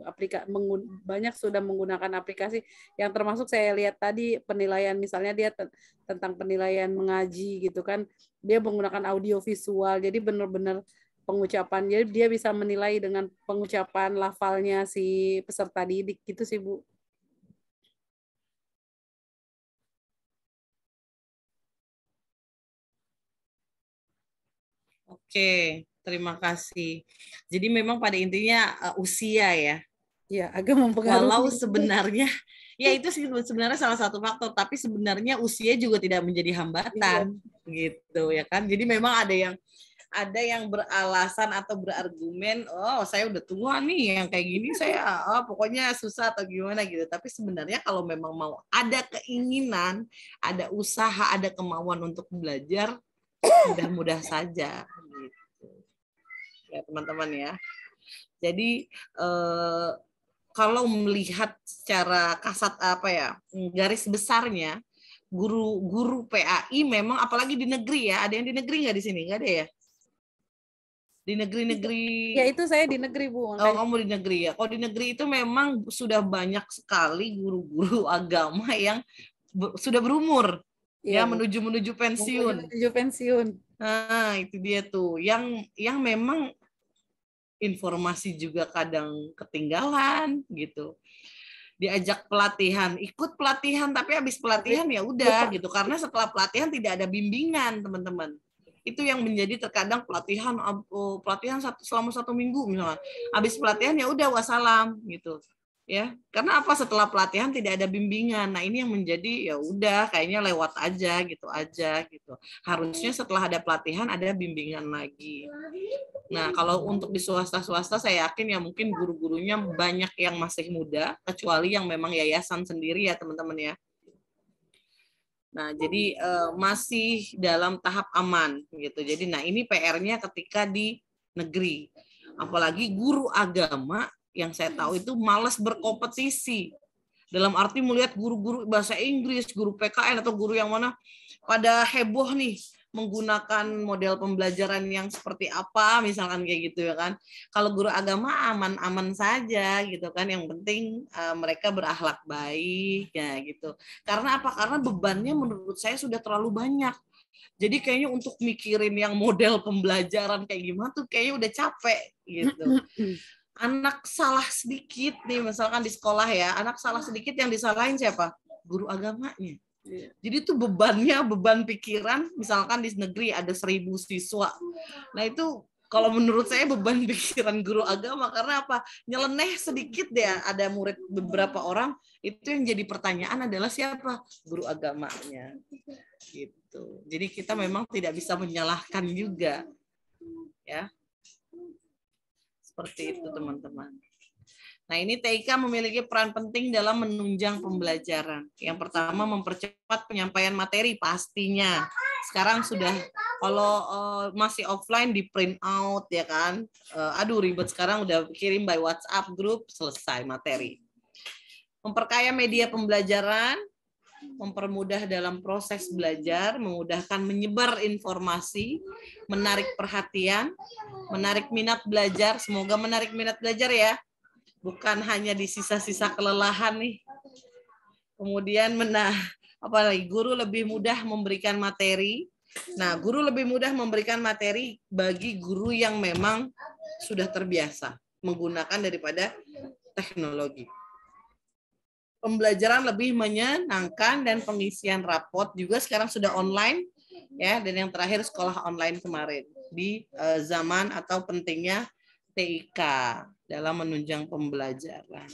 Speaker 7: Banyak sudah menggunakan aplikasi, yang termasuk saya lihat tadi penilaian, misalnya dia tentang penilaian mengaji gitu kan, dia menggunakan audio visual, jadi benar-benar pengucapan, jadi dia bisa menilai dengan pengucapan lafalnya si peserta didik gitu sih Bu.
Speaker 1: Oke, terima kasih. Jadi memang pada intinya usia ya.
Speaker 7: Ya, agak mempengaruhi.
Speaker 1: Walau sebenarnya ya itu sebenarnya salah satu faktor, tapi sebenarnya usia juga tidak menjadi hambatan gitu ya kan. Jadi memang ada yang beralasan atau berargumen, oh saya udah tua nih, yang kayak gini saya pokoknya susah atau gimana gitu. Tapi sebenarnya kalau memang mau ada keinginan, ada usaha, ada kemauan untuk belajar, mudah-mudah saja gitu. Ya teman-teman ya. Jadi kalau melihat secara kasat garis besarnya, guru PAI memang, apalagi di negeri ya, ada yang di negeri nggak di sini? Nggak ada ya? Di negeri-negeri.
Speaker 7: Ya itu saya di negeri Bu.
Speaker 1: Oh, kamu di negeri ya. Kalau di negeri itu memang sudah banyak sekali guru-guru agama yang sudah berumur, ya menuju pensiun.
Speaker 7: Menuju pensiun.
Speaker 1: Nah itu dia tuh, yang memang informasi juga kadang ketinggalan gitu. Diajak pelatihan, ikut pelatihan, tapi habis pelatihan ya udah gitu, karena setelah pelatihan tidak ada bimbingan teman-teman. Itu yang menjadi terkadang pelatihan selama 1 minggu misalnya, habis pelatihan ya udah wassalam gitu ya, karena setelah pelatihan tidak ada bimbingan. Nah ini yang menjadi ya udah kayaknya lewat aja gitu. Harusnya setelah ada pelatihan ada bimbingan lagi. Nah kalau untuk di swasta saya yakin ya mungkin guru-gurunya banyak yang masih muda, kecuali yang memang yayasan sendiri ya teman-teman ya. Nah jadi masih dalam tahap aman gitu. Jadi nah ini PR-nya ketika di negeri, apalagi guru agama yang saya tahu itu malas berkompetisi. Dalam arti melihat guru-guru bahasa Inggris, guru PKN atau guru yang mana pada heboh nih menggunakan model pembelajaran yang seperti apa, misalkan kayak gitu ya kan. Kalau guru agama aman-aman saja gitu kan, yang penting mereka berakhlak baik ya gitu. Karena apa? Karena bebannya menurut saya sudah terlalu banyak. Jadi kayaknya untuk mikirin yang model pembelajaran kayak gimana tuh kayaknya udah capek gitu. Anak salah sedikit nih, misalkan di sekolah ya, anak salah sedikit yang disalahin siapa? Guru agamanya. Jadi itu beban pikiran, misalkan di negeri ada 1.000 siswa. Nah itu kalau menurut saya beban pikiran guru agama, karena apa? Nyeleneh sedikit ya, ada murid beberapa orang, itu yang jadi pertanyaan adalah siapa? Guru agamanya. Gitu. Jadi kita memang tidak bisa menyalahkan juga. Ya. Seperti itu teman-teman. Nah, ini TIK memiliki peran penting dalam menunjang pembelajaran. Yang pertama, mempercepat penyampaian materi pastinya. Sekarang sudah, kalau masih offline di print out ya kan. Aduh ribet, sekarang udah kirim by WhatsApp group, selesai materi. Memperkaya media pembelajaran, mempermudah dalam proses belajar, memudahkan menyebar informasi, menarik perhatian, menarik minat belajar. Semoga menarik minat belajar ya. Bukan hanya di sisa-sisa kelelahan nih. Kemudian apalagi guru lebih mudah memberikan materi. Nah, guru lebih mudah memberikan materi bagi guru yang memang sudah terbiasa menggunakan daripada teknologi. Pembelajaran lebih menyenangkan dan pengisian rapot juga sekarang sudah online ya, dan yang terakhir sekolah online kemarin di zaman atau pentingnya TIK dalam menunjang pembelajaran.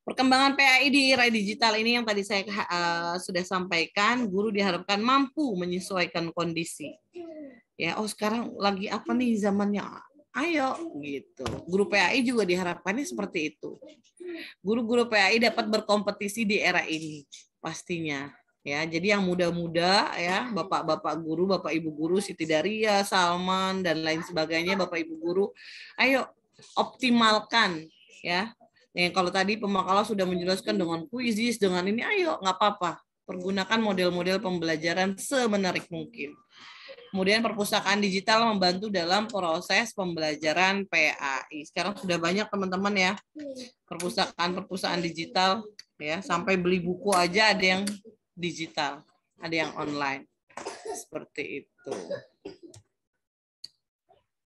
Speaker 1: Perkembangan PAI di era digital ini yang tadi saya sudah sampaikan, guru diharapkan mampu menyesuaikan kondisi. Ya, oh sekarang lagi apa nih zamannya? Ayo gitu. Guru PAI juga diharapkannya seperti itu. Guru-guru PAI dapat berkompetisi di era ini pastinya. Ya, jadi yang muda-muda ya, bapak-bapak guru, bapak ibu guru, Siti Daria, Salman dan lain sebagainya, bapak ibu guru, ayo optimalkan ya. Yang kalau tadi Pemakala sudah menjelaskan dengan kuisis, dengan ini, ayo nggak apa-apa, pergunakan model-model pembelajaran semenarik mungkin. Kemudian perpustakaan digital membantu dalam proses pembelajaran PAI. Sekarang sudah banyak teman-teman ya, perpustakaan digital ya, sampai beli buku aja ada yang digital, ada yang online. Seperti itu.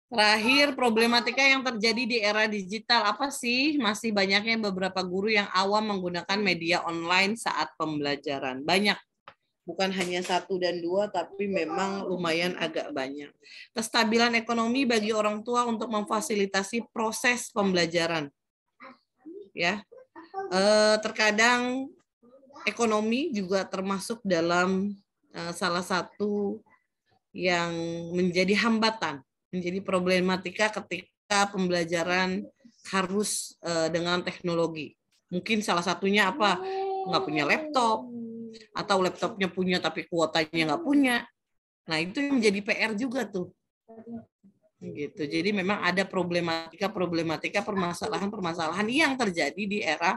Speaker 1: Terakhir, problematika yang terjadi di era digital apa sih? Masih banyaknya beberapa guru yang awam menggunakan media online saat pembelajaran. Banyak. Bukan hanya 1 dan 2, tapi memang lumayan agak banyak. Kestabilan ekonomi bagi orang tua untuk memfasilitasi proses pembelajaran. Ya, terkadang ekonomi juga termasuk dalam salah satu yang menjadi hambatan, menjadi problematika ketika pembelajaran harus dengan teknologi. Mungkin salah satunya apa? Nggak punya laptop, atau laptopnya punya tapi kuotanya nggak punya. Nah, itu yang menjadi PR juga tuh. Gitu. Jadi memang ada problematika permasalahan yang terjadi di era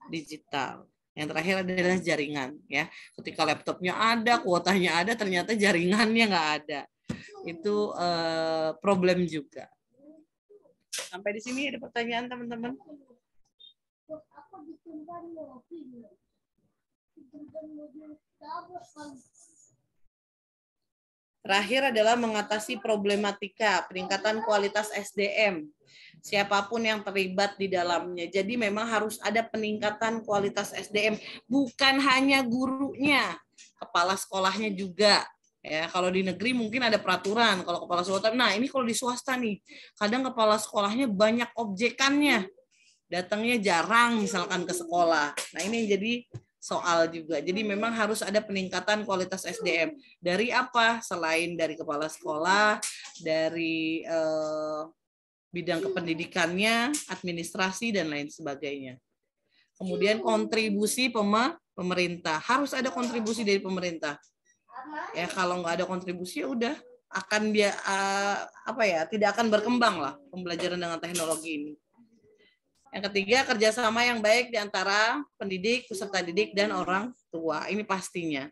Speaker 1: digital. Yang terakhir adalah jaringan ya. Ketika laptopnya ada, kuotanya ada, ternyata jaringannya nggak ada. Itu problem juga. Sampai di sini ada pertanyaan teman-teman? Terakhir adalah mengatasi problematika peningkatan kualitas SDM. Siapapun yang terlibat di dalamnya. Jadi memang harus ada peningkatan kualitas SDM, bukan hanya gurunya, kepala sekolahnya juga. Ya, kalau di negeri mungkin ada peraturan, kalau kepala sekolah. Nah, ini kalau di swasta nih, kadang kepala sekolahnya banyak objekannya. Datangnya jarang misalkan ke sekolah. Nah, ini jadi soal juga. Jadi memang harus ada peningkatan kualitas SDM. Dari apa? Selain dari kepala sekolah, dari bidang kependidikannya, administrasi, dan lain sebagainya. Kemudian kontribusi pemerintah. Harus ada kontribusi dari pemerintah. Ya, kalau nggak ada kontribusi, ya udah akan dia tidak akan berkembang lah pembelajaran dengan teknologi ini. Yang ketiga, kerjasama yang baik di antara pendidik, peserta didik, dan orang tua. Ini pastinya.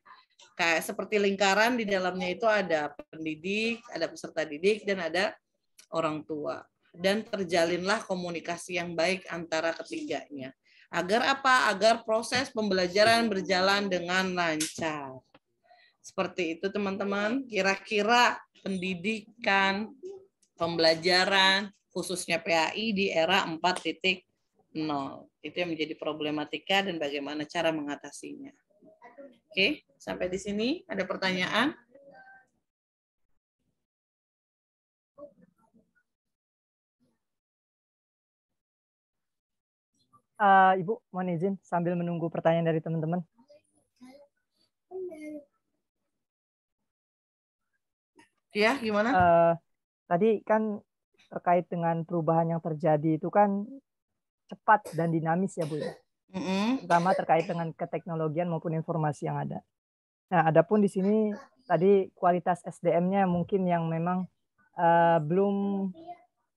Speaker 1: Kayak seperti lingkaran, di dalamnya itu ada pendidik, ada peserta didik, dan ada orang tua. Dan terjalinlah komunikasi yang baik antara ketiganya. Agar apa? Agar proses pembelajaran berjalan dengan lancar. Seperti itu teman-teman. Kira-kira pendidikan, pembelajaran, khususnya PAI di era 4.0. Itu yang menjadi problematika dan bagaimana cara mengatasinya. Oke, sampai di sini ada pertanyaan?
Speaker 8: Ibu, mohon izin sambil menunggu pertanyaan dari teman-teman.
Speaker 1: Ya, gimana?
Speaker 8: Tadi kan terkait dengan perubahan yang terjadi itu kan cepat dan dinamis ya Bu ya. Terutama terkait dengan keteknologian maupun informasi yang ada. Nah, adapun di sini tadi kualitas SDM-nya mungkin yang memang belum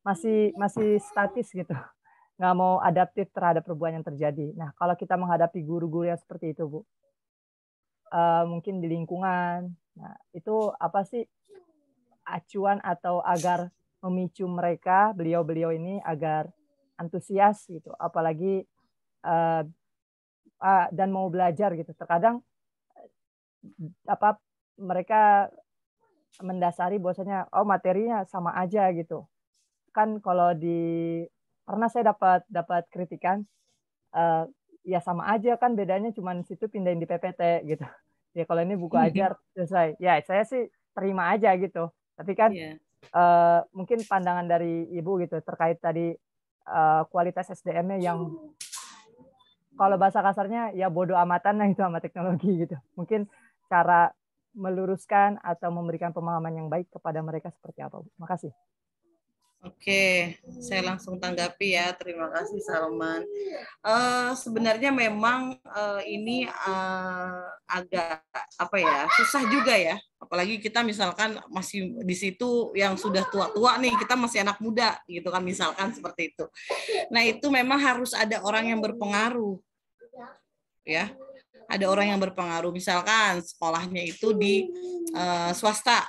Speaker 8: masih statis gitu, nggak mau adaptif terhadap perubahan yang terjadi. Nah, kalau kita menghadapi guru-guru yang seperti itu Bu, mungkin di lingkungan, nah itu apa sih acuan atau agar memicu mereka, beliau-beliau ini agar antusias gitu, apalagi dan mau belajar gitu. Terkadang mereka mendasari bahwasanya materinya sama aja gitu. Kan kalau pernah saya dapat kritikan, ya sama aja kan, bedanya cuma situ pindahin di PPT gitu. Ya kalau ini buku ajar selesai. Ya saya sih terima aja gitu. Tapi kan mungkin pandangan dari Ibu gitu terkait tadi kualitas SDM-nya yang kalau bahasa kasarnya ya bodoh amatan lah itu sama teknologi gitu. Mungkin cara meluruskan atau memberikan pemahaman yang baik kepada mereka seperti apa, Bu? Makasih.
Speaker 1: Oke, saya langsung tanggapi ya. Terima kasih Salman. Sebenarnya memang ini agak susah juga ya. Apalagi kita misalkan masih di situ yang sudah tua-tua nih, kita masih anak muda gitu kan, misalkan seperti itu. Nah itu memang harus ada orang yang berpengaruh, ya. Ada orang yang berpengaruh. Misalkan sekolahnya itu di swasta.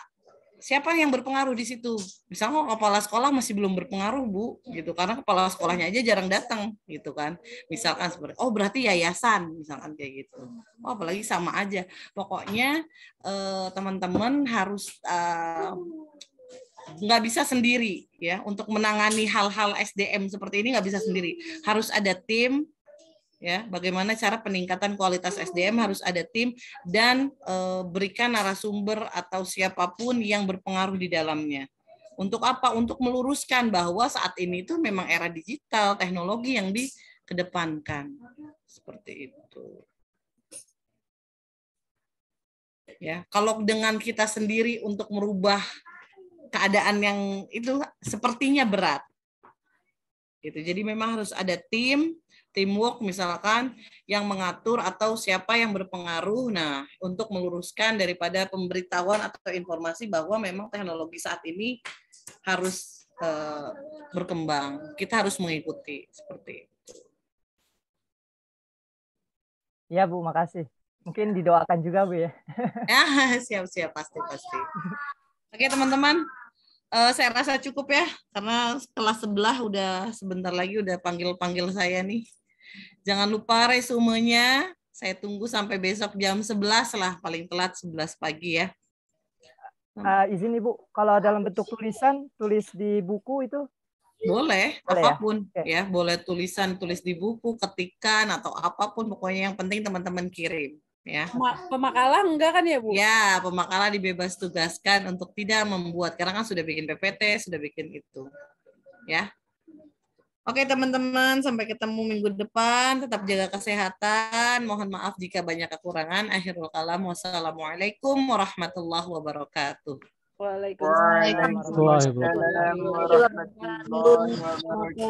Speaker 1: Siapa yang berpengaruh di situ? Misalnya kepala sekolah masih belum berpengaruh, Bu, gitu. Karena kepala sekolahnya aja jarang datang, gitu kan. Misalkan seperti, berarti yayasan, misalkan kayak gitu. Apalagi sama aja. Pokoknya teman-teman harus nggak bisa sendiri ya untuk menangani hal-hal SDM seperti ini, nggak bisa sendiri. Harus ada tim. Ya, bagaimana cara peningkatan kualitas SDM, harus ada tim dan berikan narasumber atau siapapun yang berpengaruh di dalamnya. Untuk apa? Untuk meluruskan bahwa saat ini itu memang era digital, teknologi yang dikedepankan. Seperti itu. Ya, kalau dengan kita sendiri untuk merubah keadaan yang itu sepertinya berat. Gitu. Jadi memang harus ada teamwork misalkan yang mengatur atau siapa yang berpengaruh, nah untuk meluruskan daripada pemberitahuan atau informasi bahwa memang teknologi saat ini harus berkembang, kita harus mengikuti seperti itu.
Speaker 8: Ya Bu, makasih. Mungkin didoakan juga Bu ya.
Speaker 1: Ya siap pasti. Oke teman-teman. Saya rasa cukup ya, karena kelas sebelah udah sebentar lagi udah panggil saya nih. Jangan lupa resumenya, saya tunggu sampai besok jam 11 lah, paling telat 11 pagi ya.
Speaker 8: Izin Ibu, kalau dalam bentuk tulisan, tulis di buku itu?
Speaker 1: Boleh apapun ya, boleh tulisan, tulis di buku, ketikan atau apapun, pokoknya yang penting teman-teman kirim. Ya.
Speaker 7: Pemakalah enggak kan ya Bu?
Speaker 1: Ya, pemakalah dibebas tugaskan untuk tidak membuat, karena kan sudah bikin PPT, sudah bikin itu. Ya. Oke teman-teman, sampai ketemu minggu depan. Tetap jaga kesehatan. Mohon maaf jika banyak kekurangan. Akhirul kalam. Wassalamualaikum warahmatullahi wabarakatuh.
Speaker 7: Waalaikumsalam warahmatullahi wabarakatuh.